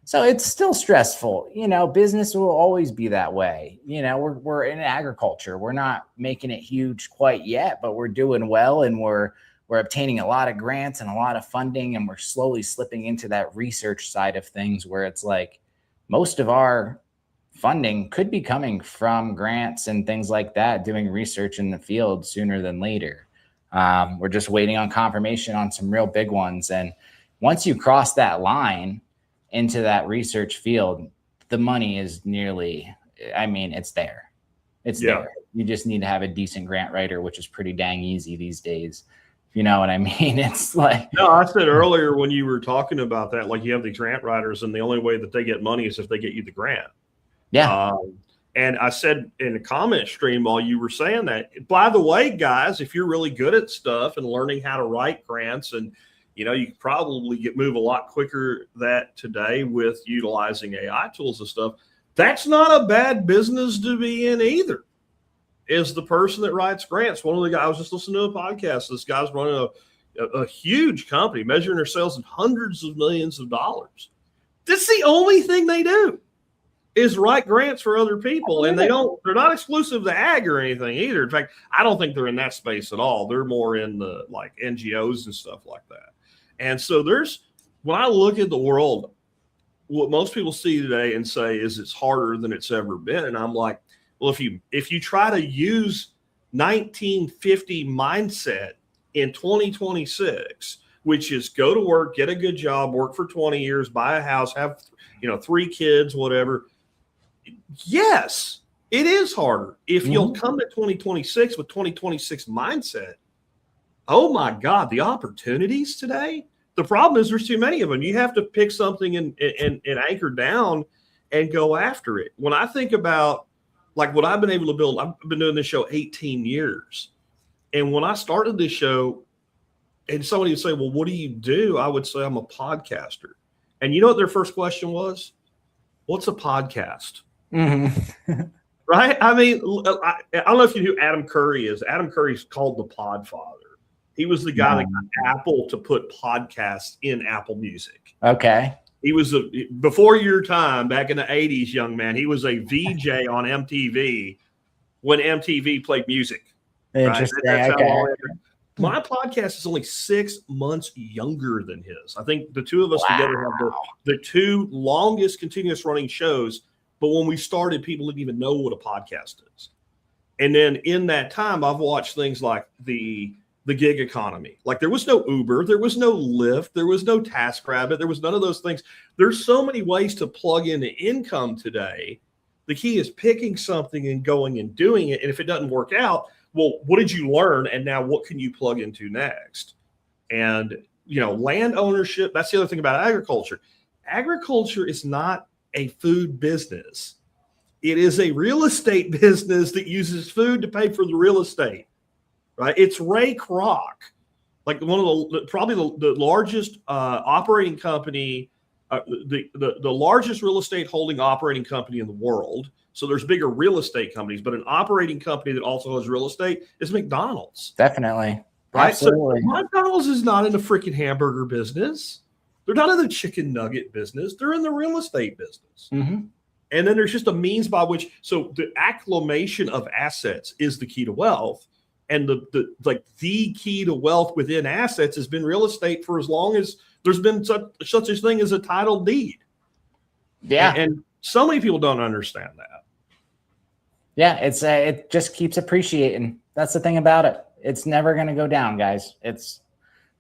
So it's still stressful, business will always be that way. We're in agriculture. We're not making it huge quite yet, but we're doing well. And we're obtaining a lot of grants and a lot of funding. And we're slowly slipping into that research side of things where it's like most of our funding could be coming from grants and things like that, doing research in the field sooner than later. We're just waiting on confirmation on some real big ones. And once you cross that line into that research field, the money is it's there. It's there. You just need to have a decent grant writer, which is pretty dang easy these days. You know what I mean? It's like, no, I said earlier when you were talking about that, like you have these grant writers and the only way that they get money is if they get you the grant. Yeah. And I said in a comment stream while you were saying that, by the way, guys, if you're really good at stuff and learning how to write grants, and you could probably move a lot quicker that today with utilizing AI tools and stuff. That's not a bad business to be in either. Is the person that writes grants. One of the guys, I was just listening to a podcast. This guy's running a huge company, measuring their sales in hundreds of millions of dollars. That's the only thing they do, is write grants for other people. And they're not exclusive to ag or anything either. In fact, I don't think they're in that space at all. They're more in the like NGOs and stuff like that. And so when I look at the world, what most people see today and say is it's harder than it's ever been. And I'm like, well, if you try to use 1950 mindset in 2026, which is go to work, get a good job, work for 20 years, buy a house, have 3 kids, whatever. Yes, it is harder. If you'll come to 2026 with 2026 mindset, oh my God, the opportunities today. The problem is there's too many of them. You have to pick something and anchor down and go after it. When I think about like what I've been able to build, I've been doing this show 18 years. And when I started this show and somebody would say, well, what do you do? I would say I'm a podcaster. And you know what their first question was? What's a podcast? Mm-hmm. Right? I mean, I don't know if you know who Adam Curry is. Adam Curry's called the Podfather. He was the guy that got Apple to put podcasts in Apple Music. Okay. He was before your time, back in the 80s, young man. He was a VJ on MTV when MTV played music. Interesting. Right? Okay. My podcast is only 6 months younger than his. I think the two of us together have the 2 longest continuous running shows. But when we started, people didn't even know what a podcast is. And then in that time, I've watched things like the gig economy. Like there was no Uber, there was no Lyft, there was no TaskRabbit, there was none of those things. There's so many ways to plug into income today. The key is picking something and going and doing it. And if it doesn't work out, well, what did you learn? And now what can you plug into next? And, land ownership, that's the other thing about agriculture. Agriculture is not a food business. It is a real estate business that uses food to pay for the real estate. Right? It's Ray Kroc, like one of probably the largest operating company, the largest real estate holding operating company in the world. So there's bigger real estate companies, but an operating company that also has real estate is McDonald's. Definitely. Right? Absolutely. So McDonald's is not in the freaking hamburger business. They're not in the chicken nugget business. They're in the real estate business. Mm-hmm. And then there's just a means by which, so the acclimation of assets is the key to wealth. And the key to wealth within assets has been real estate for as long as there's been such a thing as a title deed. Yeah. And so many people don't understand that. Yeah. It just keeps appreciating. That's the thing about it. It's never going to go down, guys. It's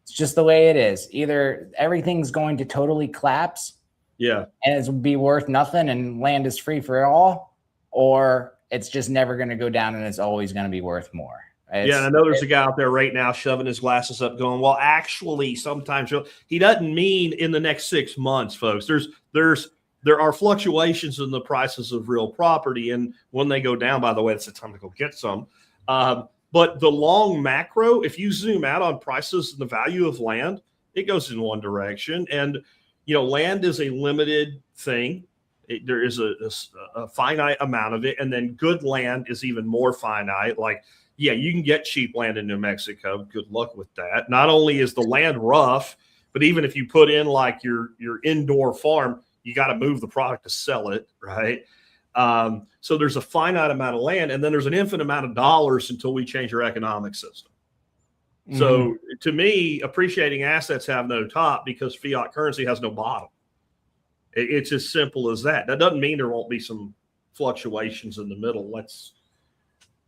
just the way it is. Either everything's going to totally collapse. Yeah. And it's be worth nothing and land is free for all, or it's just never going to go down and it's always going to be worth more. And I know there's a guy out there right now shoving his glasses up going, well, actually, sometimes he doesn't mean in the next 6 months, folks. There are fluctuations in the prices of real property. And when they go down, by the way, it's the time to go get some. But the long macro, if you zoom out on prices and the value of land, it goes in one direction. And, land is a limited thing. There is a finite amount of it. And then good land is even more finite. Like, yeah, you can get cheap land in New Mexico. Good luck with that. Not only is the land rough, but even if you put in like your indoor farm, you got to move the product to sell it, right? So there's a finite amount of land, and then there's an infinite amount of dollars until we change our economic system. Mm-hmm. So to me, appreciating assets have no top because fiat currency has no bottom. It's as simple as that. That doesn't mean there won't be some fluctuations in the middle.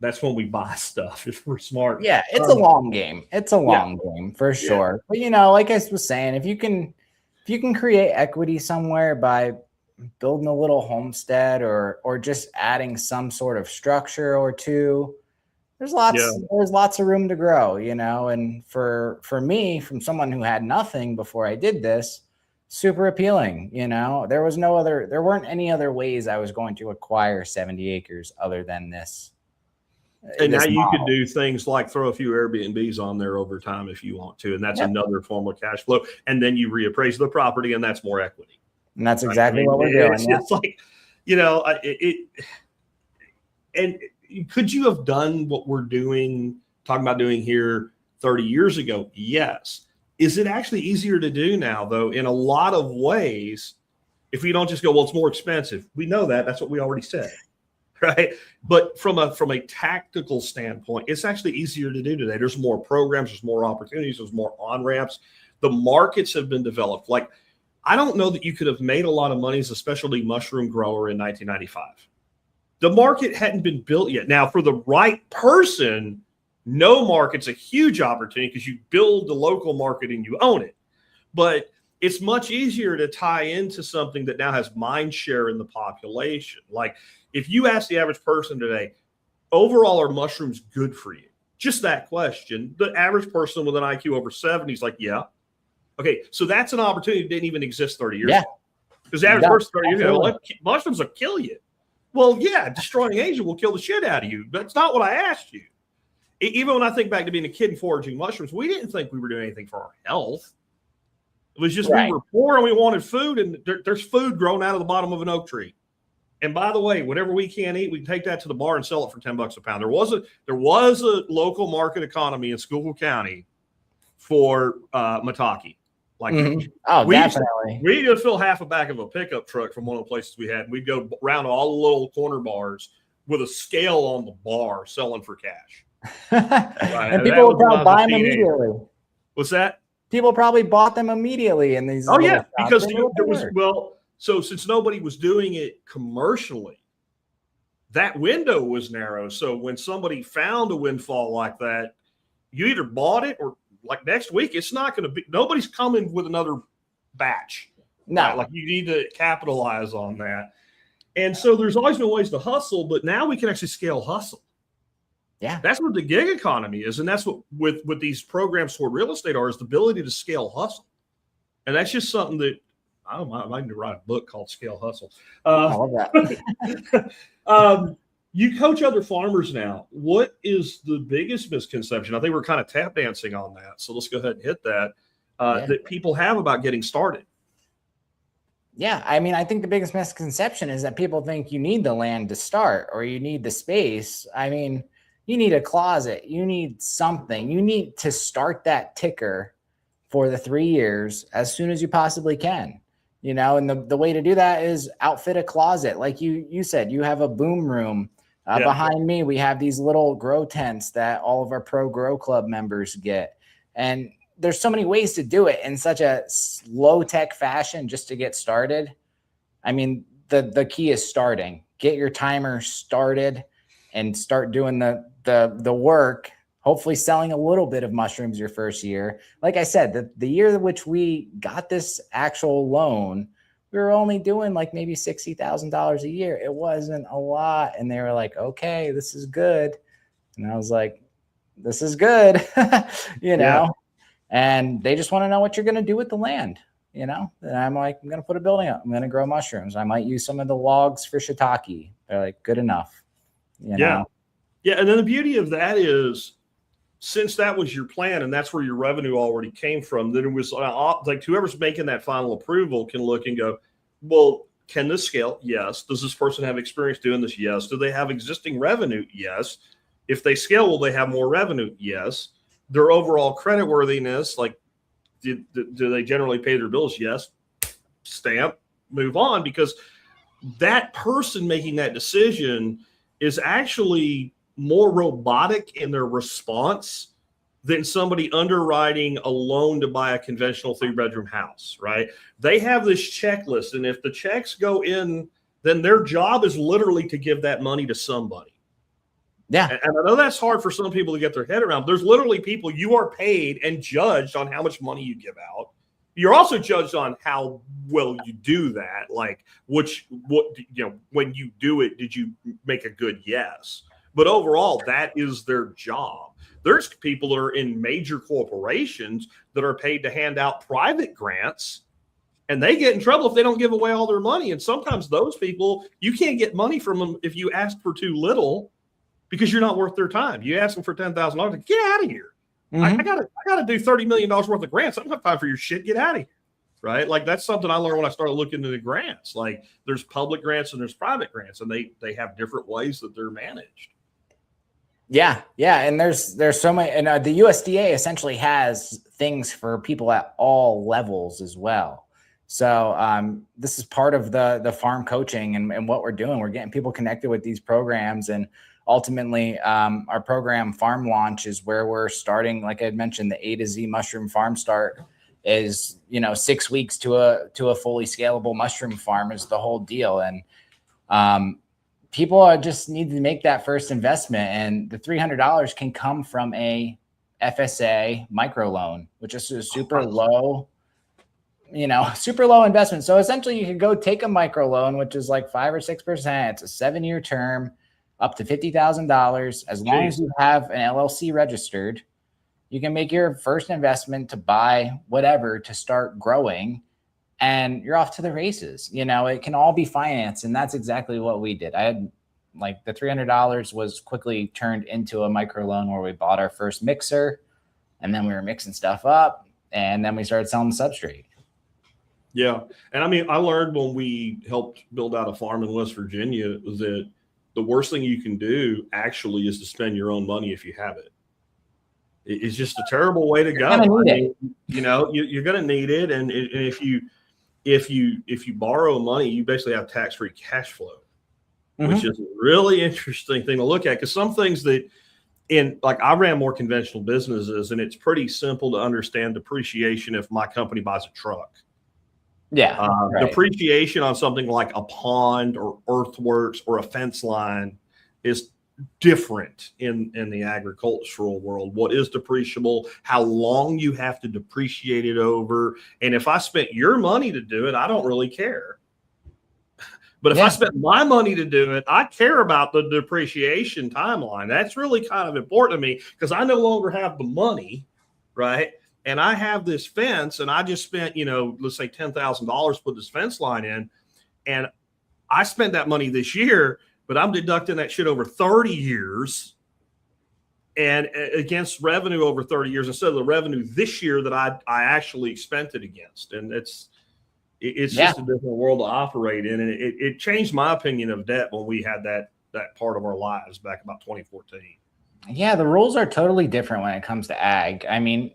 That's when we buy stuff if we're smart. Yeah, it's a long game. It's a long game for sure. Yeah. But like I was saying, if you can create equity somewhere by building a little homestead or just adding some sort of structure or two, there's lots of room to grow, and for me, from someone who had nothing before I did this, super appealing. There weren't any other ways I was going to acquire 70 acres other than this. And now you can do things like throw a few Airbnbs on there over time if you want to. And that's another form of cash flow. And then you reappraise the property and that's more equity. And that's exactly what we're doing. It's like, and could you have done what we're talking about doing here 30 years ago? Yes. Is it actually easier to do now, though, in a lot of ways, if we don't just go, well, it's more expensive? We know that. That's what we already said. Right. But from a tactical standpoint, it's actually easier to do today. There's more programs, there's more opportunities, there's more on-ramps. The markets have been developed. Like, I don't know that you could have made a lot of money as a specialty mushroom grower in 1995. The market hadn't been built yet. Now, for the right person, No market's a huge opportunity because you build the local market and you own it. But it's much easier to tie into something that now has mind share in the population. Like if you ask the average person today, overall, are mushrooms good for you? Just that question. The average person with an IQ over 70 is like, yeah. Okay, so that's an opportunity that didn't even exist 30 years ago. Because the average person 30 years ago, mushrooms will kill you. Well, yeah, destroying Asia will kill the shit out of you. That's not what I asked you. Even when I think back to being a kid and foraging mushrooms, we didn't think we were doing anything for our health. It was just we were poor and we wanted food, and there's food grown out of the bottom of an oak tree. And by the way, whatever we can't eat, we can take that to the bar and sell it for $10 a pound. There was a local market economy in Schuylkill County for maitake. Like, definitely. We used to fill half a back of a pickup truck from one of the places we had. And we'd go around all the little corner bars with a scale on the bar selling for cash. Right? And people would probably buy them immediately. What's that? People probably bought them immediately in these. Because there was so since nobody was doing it commercially, that window was narrow. So when somebody found a windfall like that, you either bought it or like next week, it's not going to be, nobody's coming with another batch. No. Right? Like you need to capitalize on that. And so there's always been ways to hustle, but now we can actually scale hustle. Yeah. That's what the gig economy is. And that's what with these programs for real estate is the ability to scale hustle. And that's just something that I need to write a book called Scale Hustle. I love that. You coach other farmers now. What is the biggest misconception? I think we're kind of tap dancing on that. So let's go ahead and hit that, that people have about getting started. Yeah. I mean, I think the biggest misconception is that people think you need the land to start or you need the space. I mean, you need a closet. You need something. You need to start that ticker for the 3 years as soon as you possibly can. You know, and the way to do that is outfit a closet. Like you said, you have a boom room. Behind me, we have these little grow tents that all of our Pro Grow Club members get. And there's so many ways to do it in such a low tech fashion just to get started. I mean, the key is starting. Get your timer started and start doing the work. Hopefully selling a little bit of mushrooms your first year. Like I said, the year in which we got this actual loan, we were only doing like maybe $60,000 a year. It wasn't a lot. And they were like, okay, this is good. And I was like, this is good, you know, and they just want to know what you're going to do with the land, you know? And I'm like, I'm going to put a building up. I'm going to grow mushrooms. I might use some of the logs for shiitake. They're like, good enough. You know? Yeah. And then the beauty of that is, since that was your plan and that's where your revenue already came from, then it was like whoever's making that final approval can look and go, well, can this scale? Yes. Does this person have experience doing this? Yes. Do they have existing revenue? Yes. If they scale, will they have more revenue? Yes. Their overall credit worthiness, like do they generally pay their bills? Yes. Stamp, move on, because that person making that decision is actually more robotic in their response than somebody underwriting a loan to buy a conventional 3-bedroom house, right? They have this checklist, and if the checks go in, then their job is literally to give that money to somebody. Yeah. And I know that's hard for some people to get their head around. There's literally people, you are paid and judged on how much money you give out. You're also judged on how well you do that. Like what, when you do it, did you make a good yes? But overall, that is their job. There's people that are in major corporations that are paid to hand out private grants, and they get in trouble if they don't give away all their money. And sometimes those people, you can't get money from them if you ask for too little because you're not worth their time. You ask them for $10,000, get out of here. Mm-hmm. I gotta do $30 million worth of grants. I don't have time for your shit. Get out of here. Right? Like that's something I learned when I started looking into the grants. Like there's public grants and there's private grants, and they have different ways that they're managed. Yeah. And there's so many, and the USDA essentially has things for people at all levels as well. So this is part of the farm coaching and what we're doing. We're getting people connected with these programs, and ultimately our program Farm Launch is where we're starting. Like I mentioned, the A to Z mushroom farm start is 6 weeks to a fully scalable mushroom farm is the whole deal. And people are just need to make that first investment, and the $300 can come from a FSA microloan, which is a super low, super low investment. So essentially you could go take a microloan, which is like 5 or 6%. It's a 7-year term, up to $50,000. As long as you have an LLC registered, you can make your first investment to buy whatever to start growing, and you're off to the races. It can all be financed. And that's exactly what we did. I had the $300 was quickly turned into a microloan where we bought our first mixer, and then we were mixing stuff up, and then we started selling the substrate. Yeah. And I mean, I learned when we helped build out a farm in West Virginia that the worst thing you can do actually is to spend your own money if you have it. It's just a terrible way to go. You're going to need it. And if you borrow money, you basically have tax-free cash flow, which is a really interesting thing to look at. Because some things that I ran more conventional businesses, and it's pretty simple to understand depreciation if my company buys a truck. Yeah. Right. Depreciation on something like a pond or earthworks or a fence line is different in the agricultural world. What is depreciable, how long you have to depreciate it over. And if I spent your money to do it, I don't really care. But if I spent my money to do it, I care about the depreciation timeline. That's really kind of important to me, because I no longer have the money, right? And I have this fence, and I just spent, let's say $10,000 to put this fence line in. And I spent that money this year, but I'm deducting that shit over 30 years and against revenue over 30 years instead of the revenue this year that I actually spent it against. And it's just a different world to operate in. And it changed my opinion of debt when we had that part of our lives back about 2014. Yeah, the rules are totally different when it comes to ag. I mean,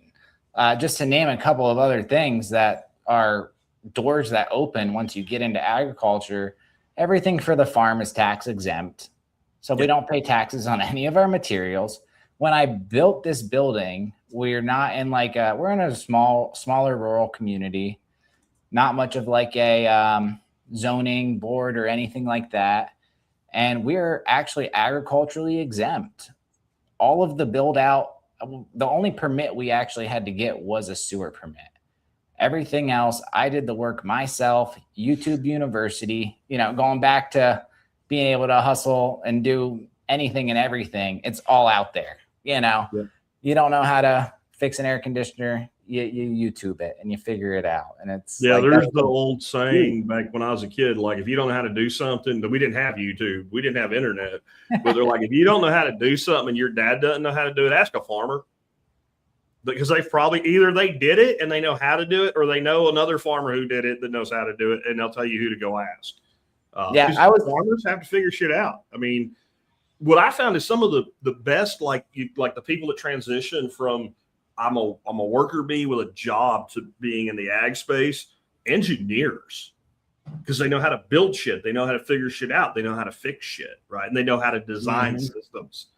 just to name a couple of other things that are doors that open once you get into agriculture, everything for the farm is tax exempt. So we don't pay taxes on any of our materials. When I built this building, we're not in we're in a smaller rural community, not much of a zoning board or anything like that. And we're actually agriculturally exempt. All of the build out, the only permit we actually had to get was a sewer permit. Everything else, I did the work myself. YouTube University, going back to being able to hustle and do anything and everything. It's all out there. You don't know how to fix an air conditioner, you YouTube it and you figure it out. And it's there's the old saying back when I was a kid, if you don't know how to do something, we didn't have YouTube, we didn't have internet, but they're like, if you don't know how to do something and your dad doesn't know how to do it, ask a farmer. Because they've probably either they did it and they know how to do it, or they know another farmer who did it that knows how to do it, and they'll tell you who to go ask. Farmers have to figure shit out. I mean, what I found is some of the best, like the people that transition from I'm a worker bee with a job to being in the ag space, engineers, because they know how to build shit, they know how to figure shit out, they know how to fix shit, right, and they know how to design systems.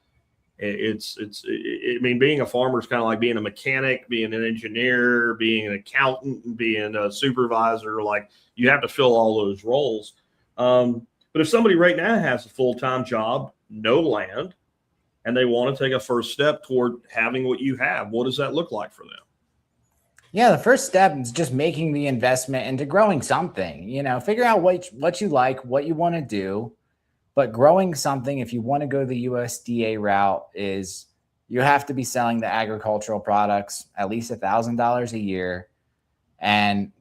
I mean, being a farmer is kind of like being a mechanic, being an engineer, being an accountant, and being a supervisor. You have to fill all those roles. But if somebody right now has a full-time job, no land, and they want to take a first step toward having what you have, what does that look like for them? Yeah, the first step is just making the investment into growing something. Figure out what you like, what you want to do. But growing something, if you want to go the USDA route, is you have to be selling the agricultural products at least $1,000 a year. And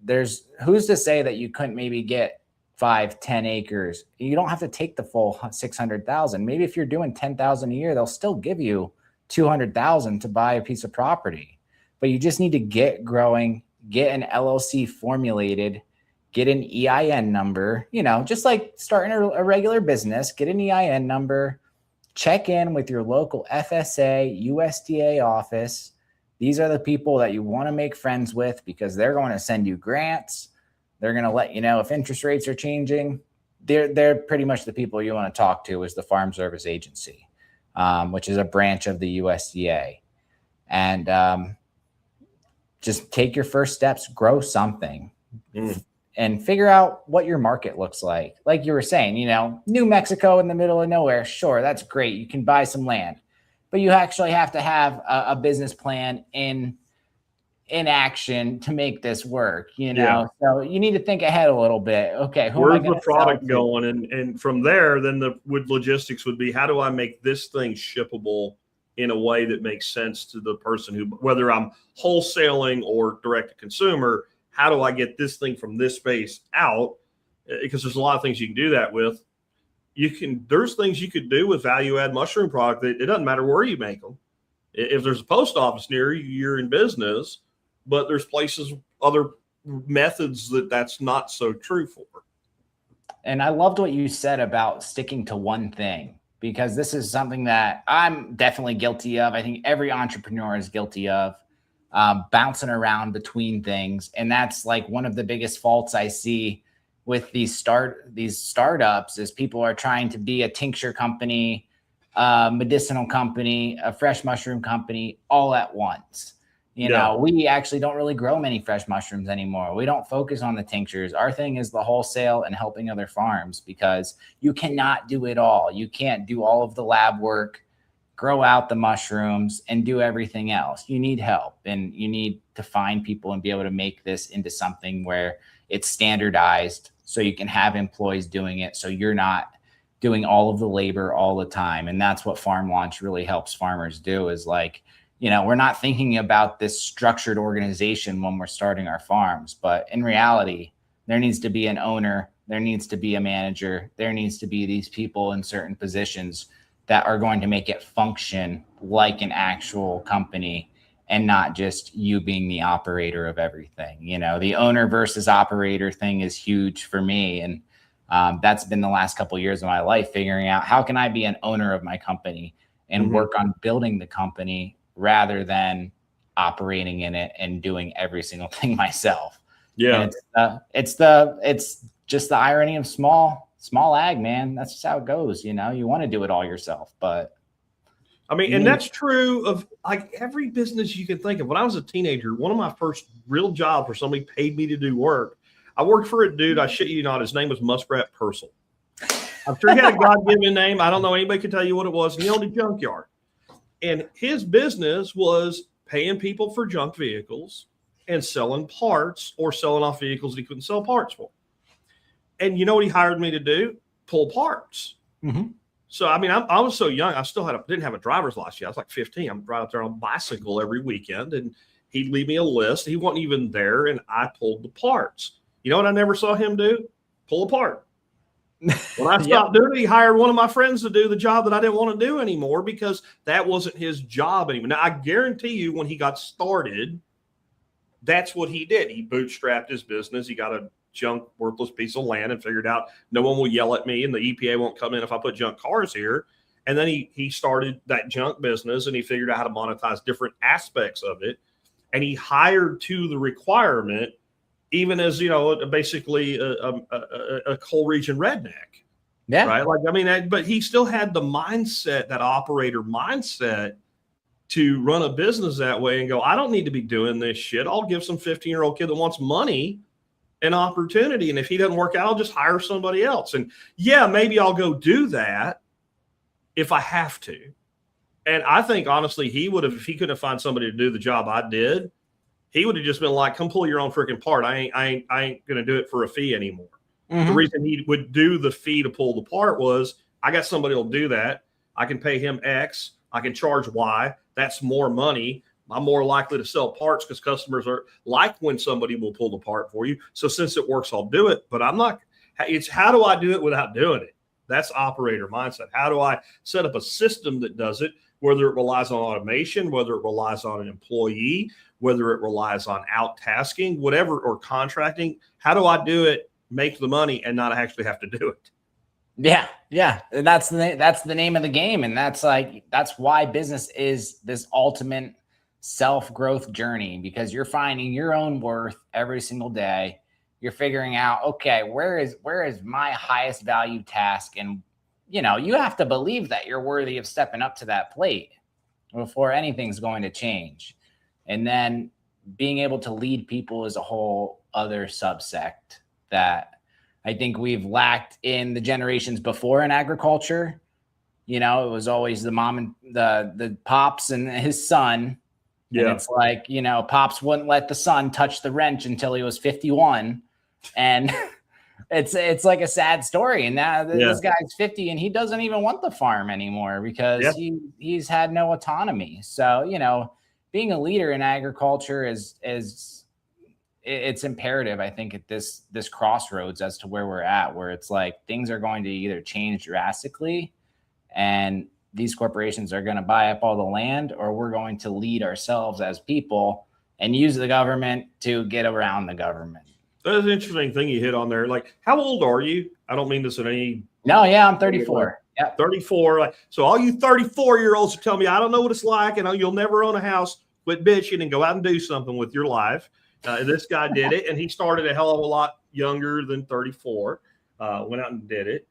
who's to say that you couldn't maybe get 5-10 acres? You don't have to take the full 600,000. Maybe if you're doing 10,000 a year, they'll still give you 200,000 to buy a piece of property. But you just need to get growing, get an LLC formulated, get an EIN number, just like starting a regular business, get an EIN number, check in with your local FSA, USDA office. These are the people that you want to make friends with, because they're going to send you grants. They're going to let you know if interest rates are changing. They're pretty much the people you want to talk to, is the Farm Service Agency, which is a branch of the USDA. And just take your first steps, grow something. and figure out what your market looks like. Like you were saying, New Mexico in the middle of nowhere. Sure, that's great. You can buy some land, but you actually have to have a business plan in action to make this work, Yeah. So you need to think ahead a little bit. Okay, who am I Where's going the to sell product to? going? And from there, then the logistics would be, how do I make this thing shippable in a way that makes sense to the person who, whether I'm wholesaling or direct to consumer, how do I get this thing from this space out? Because there's a lot of things you can do that with. There's things you could do with value add mushroom product that it doesn't matter where you make them. If there's a post office near you, you're in business, but there's places, other methods that's not so true for. And I loved what you said about sticking to one thing, because this is something that I'm definitely guilty of. I think every entrepreneur is guilty of, bouncing around between things. And that's like one of the biggest faults I see with these startups is people are trying to be a tincture company, a medicinal company, a fresh mushroom company all at once. We actually don't really grow many fresh mushrooms anymore. We don't focus on the tinctures. Our thing is the wholesale and helping other farms, because you cannot do it all. You can't do all of the lab work, grow out the mushrooms, and do everything else. You need help, and you need to find people and be able to make this into something where it's standardized so you can have employees doing it, so you're not doing all of the labor all the time. And that's what Farm Launch really helps farmers do, is like, we're not thinking about this structured organization when we're starting our farms, but in reality, there needs to be an owner, there needs to be a manager, there needs to be these people in certain positions that are going to make it function like an actual company, and not just you being the operator of everything. The owner versus operator thing is huge for me. And that's been the last couple of years of my life, figuring out how can I be an owner of my company and work on building the company rather than operating in it and doing every single thing myself. Yeah. And it's just the irony of small ag, man. That's just how it goes. You want to do it all yourself, but I mean, and that's true of like every business you can think of. When I was a teenager, one of my first real jobs where somebody paid me to do work, I worked for a dude, I shit you not, his name was Muskrat Purcell. I'm sure he had a God-given name. I don't know. Anybody could tell you what it was. And he owned a junkyard. And his business was paying people for junk vehicles and selling parts, or selling off vehicles that he couldn't sell parts for. And you know what he hired me to do? Pull parts. So, I mean, I was so young, I still didn't have a driver's license yet. I was like 15. I'm right up there on a bicycle every weekend, and he'd leave me a list. He wasn't even there, and I pulled the parts. You know what I never saw him do? Pull a part. When I stopped doing it, he hired one of my friends to do the job that I didn't want to do anymore, because that wasn't his job anymore. Now, I guarantee you, when he got started, that's what he did. He bootstrapped his business. He got a junk, worthless piece of land and figured out no one will yell at me and the EPA won't come in if I put junk cars here. And then he started that junk business, and he figured out how to monetize different aspects of it. And he hired to the requirement, even as, basically a coal region redneck. Yeah. Right. Like, I mean, but he still had the mindset, that operator mindset, to run a business that way and go, I don't need to be doing this shit. I'll give some 15-year-old kid that wants money an opportunity. And if he doesn't work out, I'll just hire somebody else. And yeah, maybe I'll go do that if I have to. And I think, honestly, if he couldn't find somebody to do the job I did, he would have just been like, come pull your own freaking part. I ain't going to do it for a fee anymore. The reason he would do the fee to pull the part was, I got somebody who'll do that. I can pay him X. I can charge Y. That's more money. I'm more likely to sell parts because customers are like when somebody will pull the part for you. So since it works, I'll do it. But it's how do I do it without doing it? That's operator mindset. How do I set up a system that does it, whether it relies on automation, whether it relies on an employee, whether it relies on out-tasking, whatever, or contracting? How do I do it, make the money, and not actually have to do it? Yeah. And that's the name of the game. And that's why business is this ultimate self-growth journey, because you're finding your own worth every single day. You're figuring out, okay, where is my highest value task? And, you have to believe that you're worthy of stepping up to that plate before anything's going to change. And then being able to lead people is a whole other subsect that I think we've lacked in the generations before in agriculture. You know, it was always the mom and the pops and his son. Yeah. And it's like, you know, pops wouldn't let the son touch the wrench until he was 51. And it's like a sad story. And now this guy's 50 and he doesn't even want the farm anymore because he's had no autonomy. So, you know, being a leader in agriculture is it's imperative, I think, at this crossroads as to where we're at, where it's like things are going to either change drastically and these corporations are going to buy up all the land, or we're going to lead ourselves as people and use the government to get around the government. That's an interesting thing you hit on there. Like, how old are you? I don't mean this in any. No, yeah, I'm 34. Yeah, 34. So all you 34-year-olds who tell me I don't know what it's like and you'll never own a house, quit bitching and go out and do something with your life. This guy did it, and he started a hell of a lot younger than 34. Went out and did it.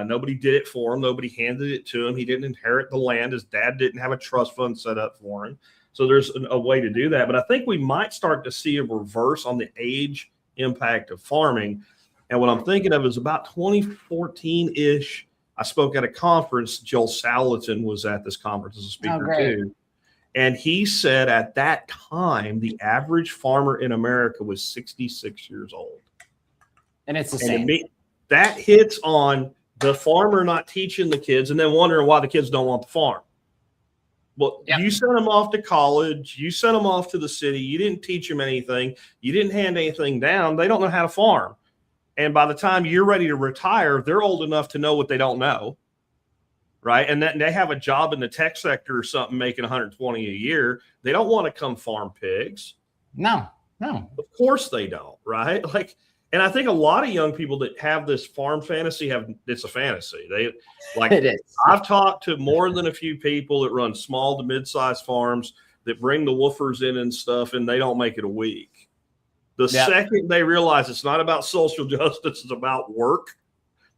Nobody did it for him. Nobody handed it to him. He didn't inherit the land. His dad didn't have a trust fund set up for him. So there's a way to do that. But I think we might start to see a reverse on the age impact of farming. And what I'm thinking of is about 2014-ish. I spoke at a conference. Joel Salatin was at this conference as a speaker too. And he said at that time, the average farmer in America was 66 years old. And it's the same. That hits on the farmer not teaching the kids and then wondering why the kids don't want the farm. Well, you sent them off to college. You sent them off to the city. You didn't teach them anything. You didn't hand anything down. They don't know how to farm. And by the time you're ready to retire, they're old enough to know what they don't know. Right. And then they have a job in the tech sector or something making 120 a year. They don't want to come farm pigs. No. Of course they don't. Right. Like, and I think a lot of young people that have this farm fantasy it's a fantasy. They like it is. I've talked to more than a few people that run small to mid-sized farms that bring the woofers in and stuff, and they don't make it a week. The second they realize it's not about social justice, it's about work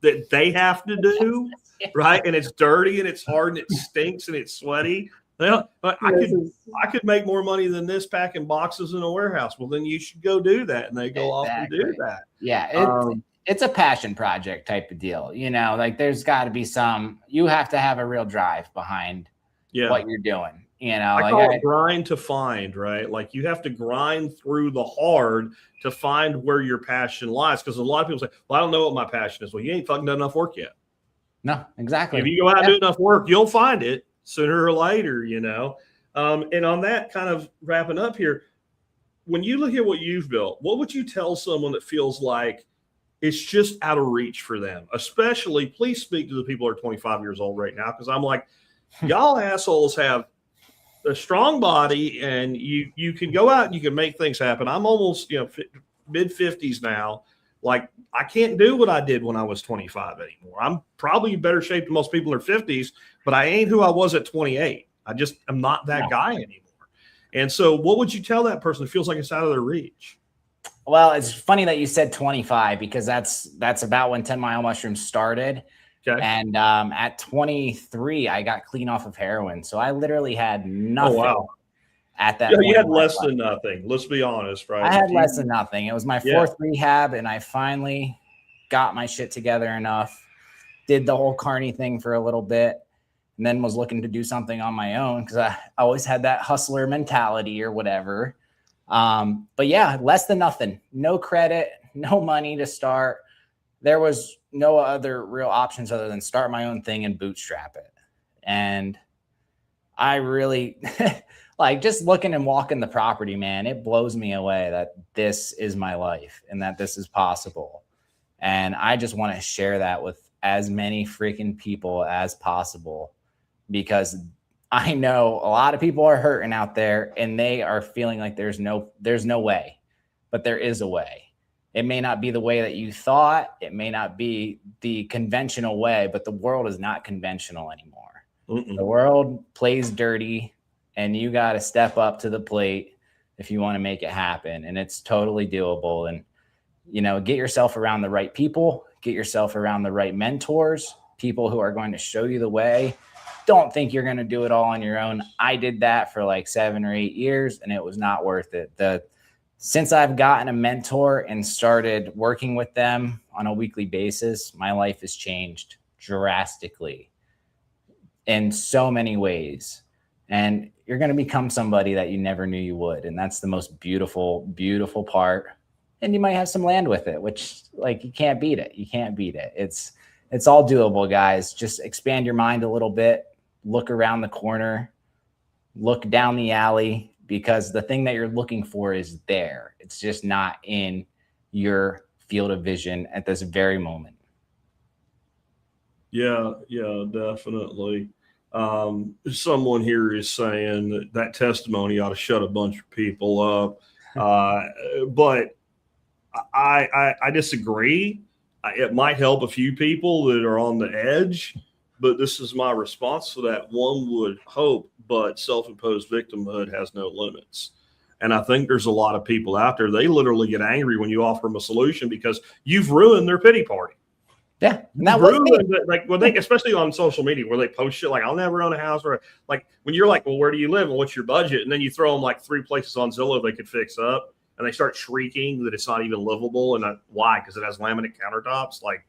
that they have to do, right? And it's dirty and it's hard and it stinks and it's sweaty. Well, I could make more money than this packing boxes in a warehouse. Well, then you should go do that. And they go off and do that. Yeah. It's a passion project type of deal. You know, like there's got to be you have to have a real drive behind what you're doing. You know, I call it grind to find, right? Like you have to grind through the hard to find where your passion lies. Because a lot of people say, well, I don't know what my passion is. Well, you ain't fucking done enough work yet. No, exactly. If you go out and do enough work, you'll find it sooner or later, you know. And on that, kind of wrapping up here, when you look at what you've built, what would you tell someone that feels like it's just out of reach for them? Especially, please speak to the people who are 25 years old right now, because I'm like, y'all assholes have a strong body and you can go out and you can make things happen. I'm almost, mid-50s now. Like, I can't do what I did when I was 25 anymore. I'm probably in better shape than most people in their 50s, but I ain't who I was at 28. I'm not that guy anymore. And so what would you tell that person that feels like it's out of their reach? Well, it's funny that you said 25 because that's about when 10 Mile Mushrooms started. Okay. And at 23, I got clean off of heroin. So I literally had nothing. Oh, wow. At that point, you had less than nothing. Let's be honest, right? I had less than nothing. It was my fourth rehab, and I finally got my shit together enough. Did the whole carny thing for a little bit, and then was looking to do something on my own because I always had that hustler mentality or whatever. But yeah, less than nothing. No credit, no money to start. There was no other real options other than start my own thing and bootstrap it. And I really... like just looking and walking the property, man, it blows me away that this is my life and that this is possible. And I just want to share that with as many freaking people as possible because I know a lot of people are hurting out there and they are feeling like there's no way, but there is a way. It may not be the way that you thought. It may not be the conventional way, but the world is not conventional anymore. The world plays dirty. And you got to step up to the plate if you want to make it happen. And it's totally doable. And, get yourself around the right people, get yourself around the right mentors, people who are going to show you the way. Don't think you're going to do it all on your own. I did that for like 7 or 8 years and it was not worth it. The Since I've gotten a mentor and started working with them on a weekly basis, my life has changed drastically in so many ways. And you're going to become somebody that you never knew you would. And that's the most beautiful, beautiful part. And you might have some land with it, which, like, you can't beat it. You can't beat it. It's all doable, guys. Just expand your mind a little bit, look around the corner, look down the alley, because the thing that you're looking for is there. It's just not in your field of vision at this very moment. Yeah, definitely. Someone here is saying that testimony ought to shut a bunch of people up. But I disagree. It might help a few people that are on the edge, but this is my response to that. One would hope, but self-imposed victimhood has no limits. And I think there's a lot of people out there, they literally get angry when you offer them a solution because you've ruined their pity party. Yeah, and that was me. Like when they, especially on social media, where they post shit like "I'll never own a house," or like when you're like, "Well, where do you live and what's your budget?" and then you throw them like 3 places on Zillow they could fix up, and they start shrieking that it's not even livable, and why? Because it has laminate countertops. Like,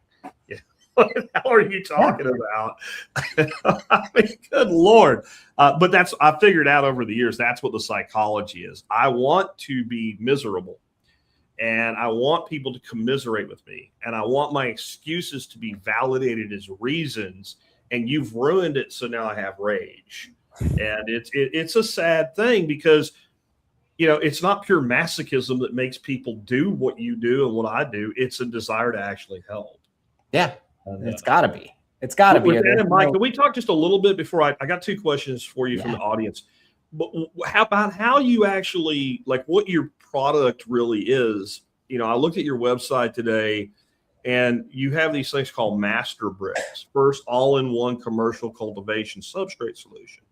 yeah, what the hell are you talking about? I mean, good Lord! But I figured out over the years that's what the psychology is. I want to be miserable. And I want people to commiserate with me. And I want my excuses to be validated as reasons. And you've ruined it. So now I have rage. And it's a sad thing because, it's not pure masochism that makes people do what you do and what I do. It's a desire to actually help. Yeah, it's got to be. It's got to be. And Mike, can we talk just a little bit before I got 2 questions for you from the audience. But how about how you actually, like, what your product really is? I looked at your website today and you have these things called master bricks. First, all-in-one commercial cultivation substrate solution.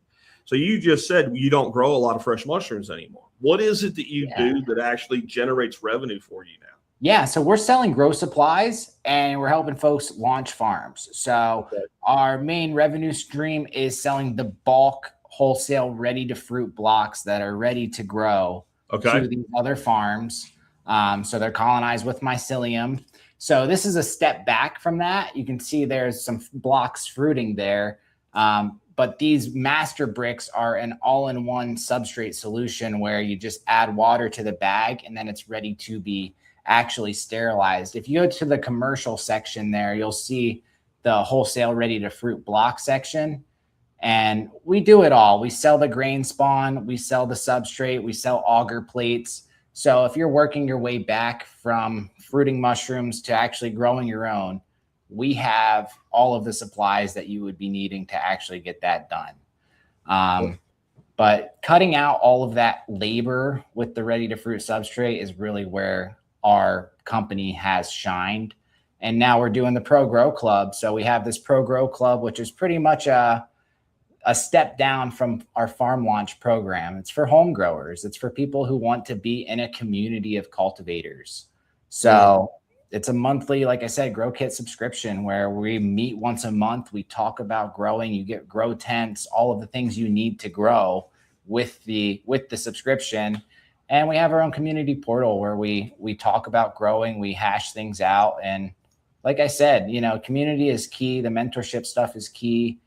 So you just said you don't grow a lot of fresh mushrooms anymore. What is it that you do that actually generates revenue for you now? Yeah, so we're selling grow supplies and we're helping folks launch farms. So our main revenue stream is selling the bulk wholesale ready to fruit blocks that are ready to grow to these other farms. So they're colonized with mycelium. So this is a step back from that. You can see there's some blocks fruiting there. But these master bricks are an all-in-one substrate solution where you just add water to the bag and then it's ready to be actually sterilized. If you go to the commercial section there, you'll see the wholesale ready to fruit block section. And we do it all. We sell the grain spawn, we sell the substrate, we sell auger plates. So if you're working your way back from fruiting mushrooms to actually growing your own, we have all of the supplies that you would be needing to actually get that done. But cutting out all of that labor with the ready to fruit substrate is really where our company has shined. And now we're doing the Pro Grow Club. So we have this Pro Grow Club, which is pretty much a step down from our farm launch program. It's for home growers. It's for people who want to be in a community of cultivators. So it's a monthly, like I said, Grow Kit subscription where we meet once a month. We talk about growing. You get grow tents, all of the things you need to grow with the subscription. And we have our own community portal where we talk about growing, we hash things out. And like I said, community is key. The mentorship stuff is key.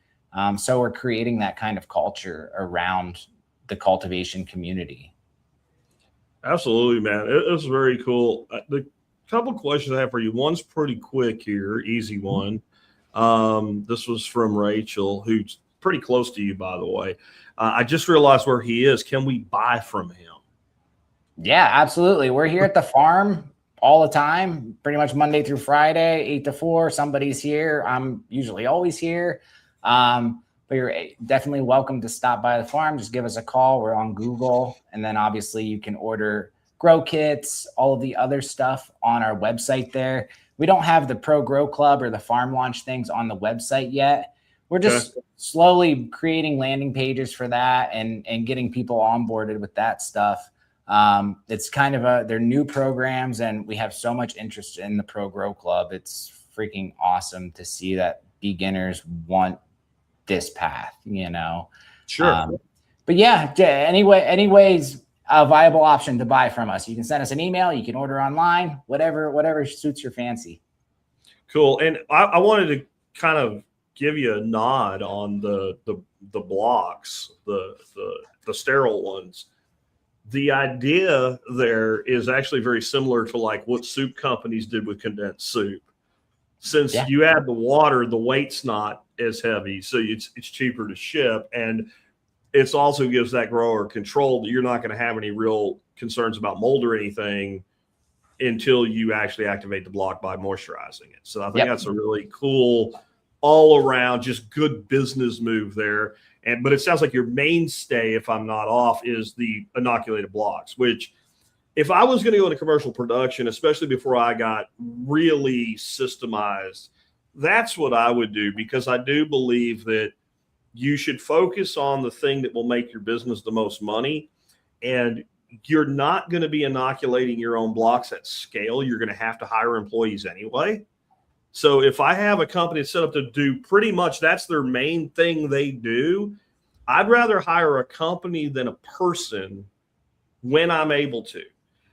So we're creating that kind of culture around the cultivation community. Absolutely, man. It's very cool. The couple questions I have for you. One's pretty quick here, easy one. This was from Rachel, who's pretty close to you, by the way. I just realized where he is. Can we buy from him? Yeah, absolutely. We're here at the farm all the time, pretty much Monday through Friday, 8 to 4. Somebody's here. I'm usually always here. But you're definitely welcome to stop by the farm. Just give us a call. We're on Google. And then obviously you can order grow kits, all of the other stuff on our website there. We don't have the Pro Grow Club or the farm launch things on the website yet. We're just slowly creating landing pages for that and getting people onboarded with that stuff. It's kind of they're new programs and we have so much interest in the Pro Grow Club. It's freaking awesome to see that beginners want this path, Sure. But yeah, anyways, a viable option to buy from us. You can send us an email, you can order online, whatever suits your fancy. Cool. And I wanted to kind of give you a nod on the blocks, the sterile ones. The idea there is actually very similar to like what soup companies did with condensed soup. Since you add the water, the weight's not as heavy, so it's cheaper to ship, and it also gives that grower control that you're not going to have any real concerns about mold or anything until you actually activate the block by moisturizing it. So I think that's a really cool all around just good business move there. But it sounds like your mainstay, if I'm not off, is the inoculated blocks, which if I was going to go into commercial production, especially before I got really systemized, that's what I would do, because I do believe that you should focus on the thing that will make your business the most money. And you're not going to be inoculating your own blocks at scale. You're going to have to hire employees anyway. So if I have a company set up to do pretty much that's their main thing they do, I'd rather hire a company than a person when I'm able to.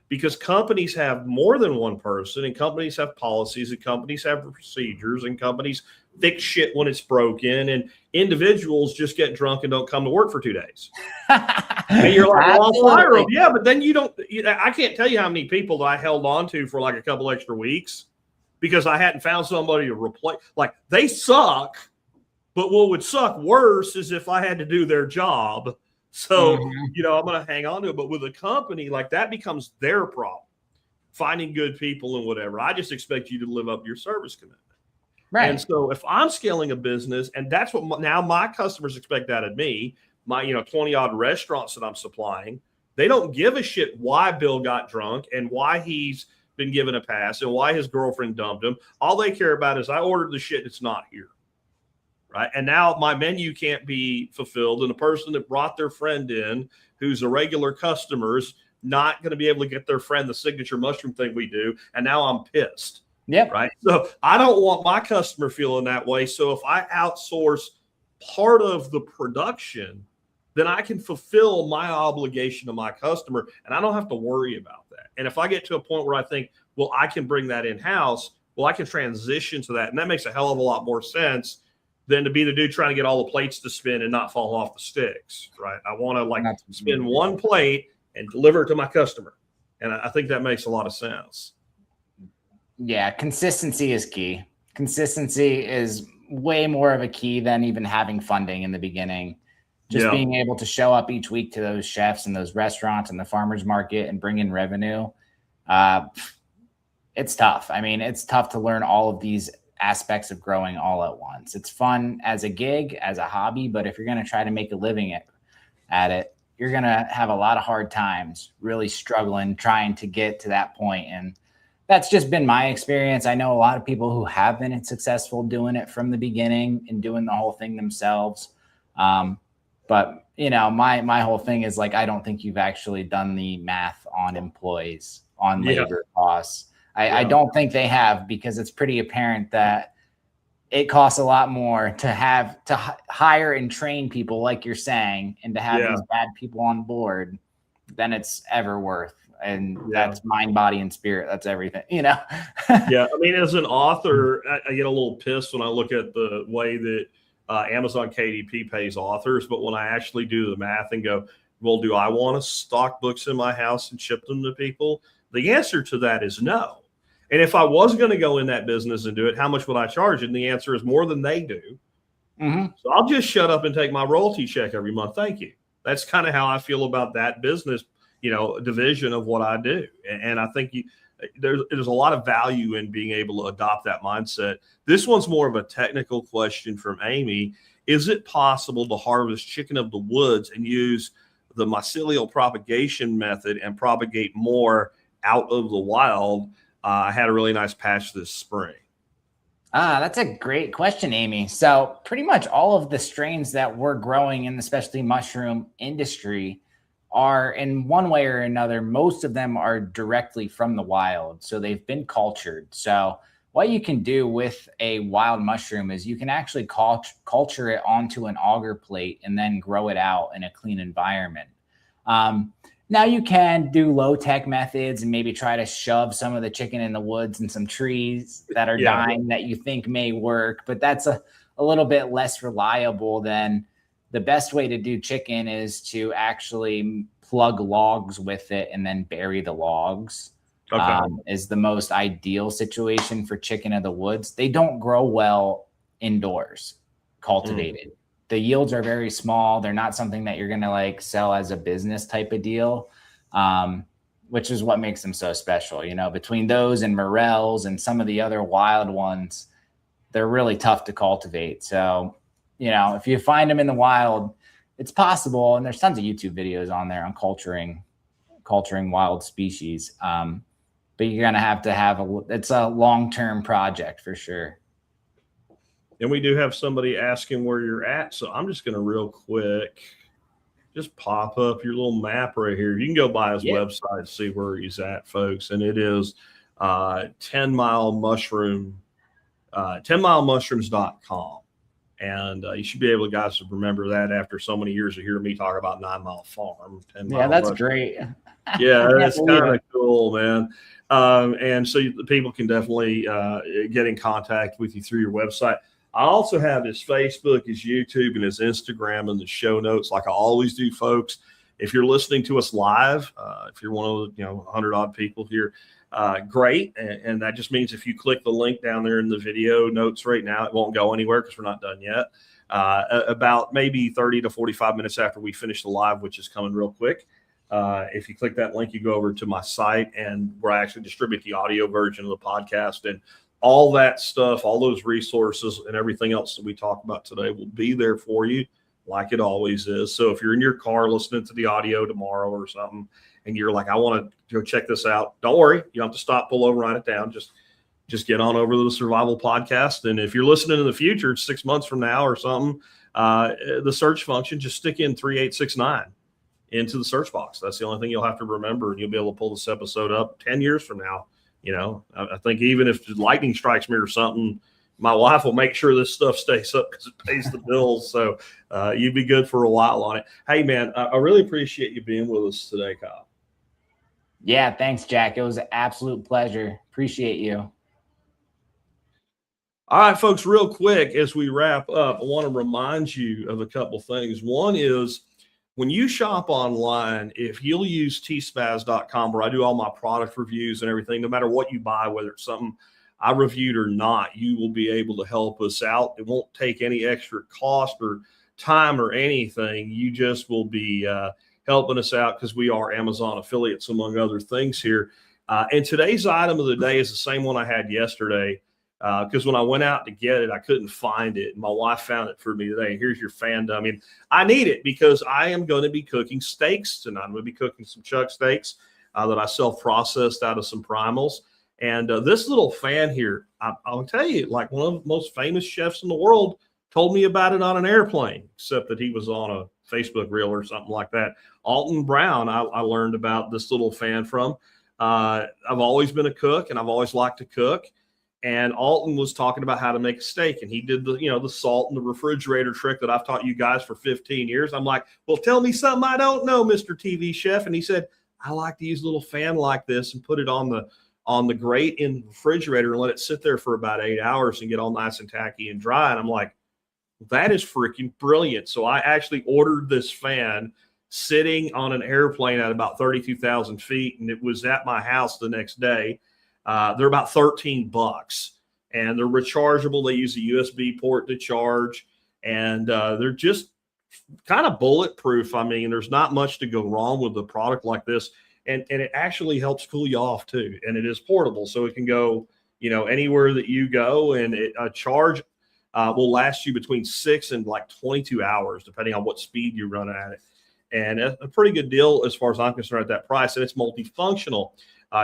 Because companies have more than one person, and companies have policies, and companies have procedures, and companies fix shit when it's broken, and individuals just get drunk and don't come to work for 2 days. And you're like, well, I'll fire them. Yeah, but then I can't tell you how many people that I held on to for like a couple extra weeks because I hadn't found somebody to replace. Like, they suck, but what would suck worse is if I had to do their job. So, I'm going to hang on to it. But with a company, like, that becomes their problem, finding good people and whatever. I just expect you to live up to your service commitment. Right. And so if I'm scaling a business, and that's what now my customers expect out of me, my 20 odd restaurants that I'm supplying, they don't give a shit why Bill got drunk and why he's been given a pass and why his girlfriend dumped him. All they care about is I ordered the shit that's not here. Right. And now my menu can't be fulfilled. And the person that brought their friend in, who's a regular customer, is not going to be able to get their friend the signature mushroom thing we do. And now I'm pissed. Yeah. Right. So I don't want my customer feeling that way. So if I outsource part of the production, then I can fulfill my obligation to my customer, and I don't have to worry about that. And if I get to a point where I think, well, I can bring that in-house, well, I can transition to that. And that makes a hell of a lot more sense than to be the dude trying to get all the plates to spin and not fall off the sticks, right? I want to spin one plate and deliver it to my customer. And I think that makes a lot of sense. Yeah, consistency is key. Consistency is way more of a key than even having funding in the beginning. Just being able to show up each week to those chefs and those restaurants and the farmers market and bring in revenue. It's tough. I mean, it's tough to learn all of these aspects of growing all at once. It's fun as a gig, as a hobby, but if you're going to try to make a living at it, you're going to have a lot of hard times really struggling, trying to get to that point. And that's just been my experience. I know a lot of people who have been successful doing it from the beginning and doing the whole thing themselves. But my whole thing is like, I don't think you've actually done the math on employees, on labor costs. I don't think they have, because it's pretty apparent that it costs a lot more to hire and train people, like you're saying, and to have these bad people on board than it's ever worth. And that's mind, body, and spirit. That's everything, Yeah. I mean, as an author, I get a little pissed when I look at the way that Amazon KDP pays authors. But when I actually do the math and go, well, do I want to stock books in my house and ship them to people? The answer to that is no. And if I was going to go in that business and do it, how much would I charge? And the answer is more than they do. So I'll just shut up and take my royalty check every month. Thank you. That's kind of how I feel about that business, division of what I do. And I think there's a lot of value in being able to adopt that mindset. This one's more of a technical question from Amy. Is it possible to harvest chicken of the woods and use the mycelial propagation method and propagate more out of the wild? I had a really nice patch this spring. That's a great question, Amy. So pretty much all of the strains that we're growing in the specialty mushroom industry are, in one way or another, most of them are directly from the wild. So they've been cultured. So what you can do with a wild mushroom is you can actually culture it onto an auger plate and then grow it out in a clean environment. Now you can do low tech methods and maybe try to shove some of the chicken in the woods and some trees that are dying that you think may work, but that's a little bit less reliable than the best way to do chicken is to actually plug logs with it and then bury the logs. Okay. Is the most ideal situation for chicken of the woods. They don't grow well indoors, cultivated. The yields are very small. They're not something that you're going to like sell as a business type of deal, which is what makes them so special. You know, between those and morels and some of the other wild ones, they're really tough to cultivate. So, you know, if you find them in the wild, it's possible. And there's tons of YouTube videos on there on culturing wild species. But you're going to have it's a long-term project for sure. And we do have somebody asking where you're at. So I'm just going to real quick just pop up your little map right here. You can go by his website, see where he's at, folks. And it is 10milemushrooms.com. And you should be able to, guys, to remember that after so many years of hearing me talk about 9 Mile Farm. 10 Mile that's Mushroom. great. Yeah, that's kind of cool, man. And so the people can definitely get in contact with you through your website. I also have his Facebook, his YouTube, and his Instagram in the show notes, like I always do, folks. If you're listening to us live, if you're one of the 100 odd people here, great. And that just means if you click the link down there in the video notes right now, it won't go anywhere because we're not done yet. About maybe 30 to 45 minutes after we finish the live, which is coming real quick. If you click that link, you go over to my site and where I actually distribute the audio version of the podcast, and all that stuff, all those resources and everything else that we talk about today will be there for you like it always is. So if you're in your car listening to the audio tomorrow or something, and you're like, I want to go check this out, don't worry. You don't have to stop, pull over, write it down. Just get on over to the Survival Podcast. And if you're listening in the future, 6 months from now or something, the search function, just stick in 3869 into the search box. That's the only thing you'll have to remember. And you'll be able to pull this episode up 10 years from now. I think even if lightning strikes me or something, my wife will make sure this stuff stays up because it pays the bills. So you'd be good for a while on it. Hey, man, I really appreciate you being with us today, Kyle. Yeah, thanks, Jack. It was an absolute pleasure. Appreciate you. All right, folks, real quick, as we wrap up, I want to remind you of a couple things. One is when you shop online, if you'll use tspaz.com, where I do all my product reviews and everything, no matter what you buy, whether it's something I reviewed or not, you will be able to help us out. It won't take any extra cost or time or anything. You just will be helping us out because we are Amazon affiliates, among other things here. And today's item of the day is the same one I had yesterday. Because when I went out to get it, I couldn't find it. My wife found it for me today. Here's your fandom. I mean, I need it because I am going to be cooking steaks tonight. I'm going to be cooking some chuck steaks that I self-processed out of some primals. And this little fan here, I'll tell you, like one of the most famous chefs in the world told me about it on an airplane, except that he was on a Facebook reel or something like that. Alton Brown, I learned about this little fan from. I've always been a cook, and I've always liked to cook. And Alton was talking about how to make a steak, and he did the salt and the refrigerator trick that I've taught you guys for 15 years. I'm like, well, tell me something I don't know, Mr. TV chef. And he said, I like to use a little fan like this and put it on the grate in the refrigerator and let it sit there for about 8 hours and get all nice and tacky and dry. And I'm like, that is freaking brilliant. So I actually ordered this fan sitting on an airplane at about 32,000 feet, and it was at my house the next day. They're about $13 and they're rechargeable. They use a USB port to charge, and they're just kind of bulletproof. I mean, there's not much to go wrong with a product like this. And it actually helps cool you off too. And it is portable, so it can go, anywhere that you go, and a charge will last you between 6 and like 22 hours, depending on what speed you run at it. And a pretty good deal as far as I'm concerned at that price. And it's multifunctional.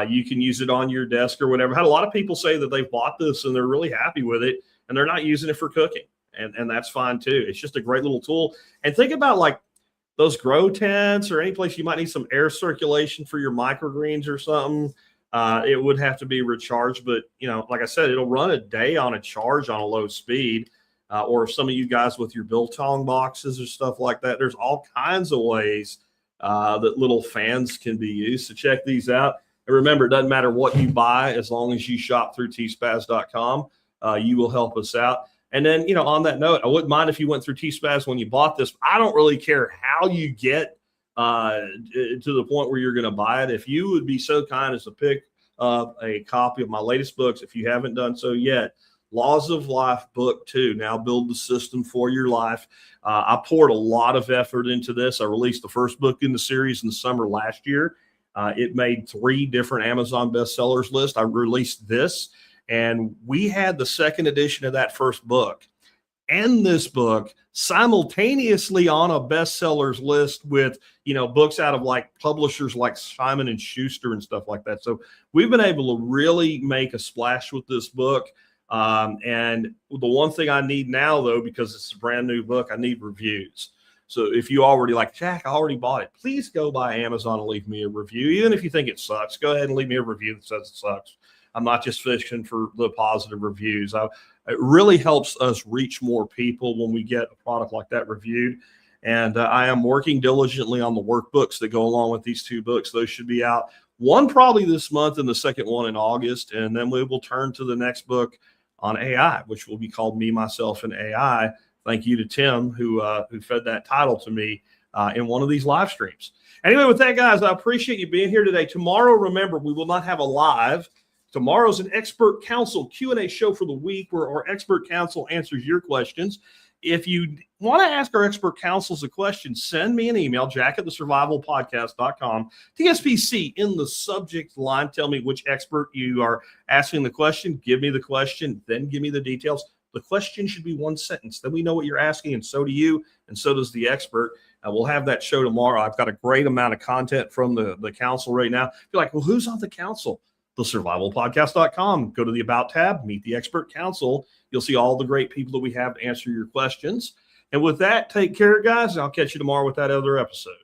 You can use it on your desk or whatever. I had a lot of people say that they've bought this and they're really happy with it, and they're not using it for cooking. And that's fine too. It's just a great little tool. And think about like those grow tents or any place you might need some air circulation for your microgreens or something. It would have to be recharged, but like I said, it'll run a day on a charge on a low speed. Or some of you guys with your biltong boxes or stuff like that. There's all kinds of ways that little fans can be used. So check these out. And remember, it doesn't matter what you buy, as long as you shop through tspaz.com, you will help us out. And then, on that note, I wouldn't mind if you went through T-Spaz when you bought this. I don't really care how you get to the point where you're going to buy it. If you would be so kind as to pick up a copy of my latest books, if you haven't done so yet, Laws of Life Book 2, Now Build the System for Your Life. I poured a lot of effort into this. I released the first book in the series in the summer last year. It made 3 different Amazon bestsellers list. I released this, and we had the second edition of that first book and this book simultaneously on a bestsellers list with, books out of like publishers like Simon and Schuster and stuff like that. So we've been able to really make a splash with this book. And the one thing I need now, though, because it's a brand new book, I need reviews. So if you already like, Jack, I already bought it, please go by Amazon and leave me a review. Even if you think it sucks, go ahead and leave me a review that says it sucks. I'm not just fishing for the positive reviews. It really helps us reach more people when we get a product like that reviewed. And I am working diligently on the workbooks that go along with these 2 books. Those should be out, one probably this month and the second one in August. And then we will turn to the next book on AI, which will be called Me, Myself, and AI. Thank you to Tim, who fed that title to me in one of these live streams. Anyway, with that, guys, I appreciate you being here today. Tomorrow, remember, we will not have a live. Tomorrow's an expert counsel Q&A show for the week where our expert counsel answers your questions. If you want to ask our expert counsels a question, send me an email, jack@thesurvivalpodcast.com, TSPC in the subject line. Tell me which expert you are asking the question. Give me the question, then give me the details. The question should be 1 sentence. Then we know what you're asking, and so do you, and so does the expert. We'll have that show tomorrow. I've got a great amount of content from the council right now. You're like, well, who's on the council? thesurvivalpodcast.com. Go to the About tab, meet the expert council. You'll see all the great people that we have to answer your questions. And with that, take care, guys. And I'll catch you tomorrow with that other episode.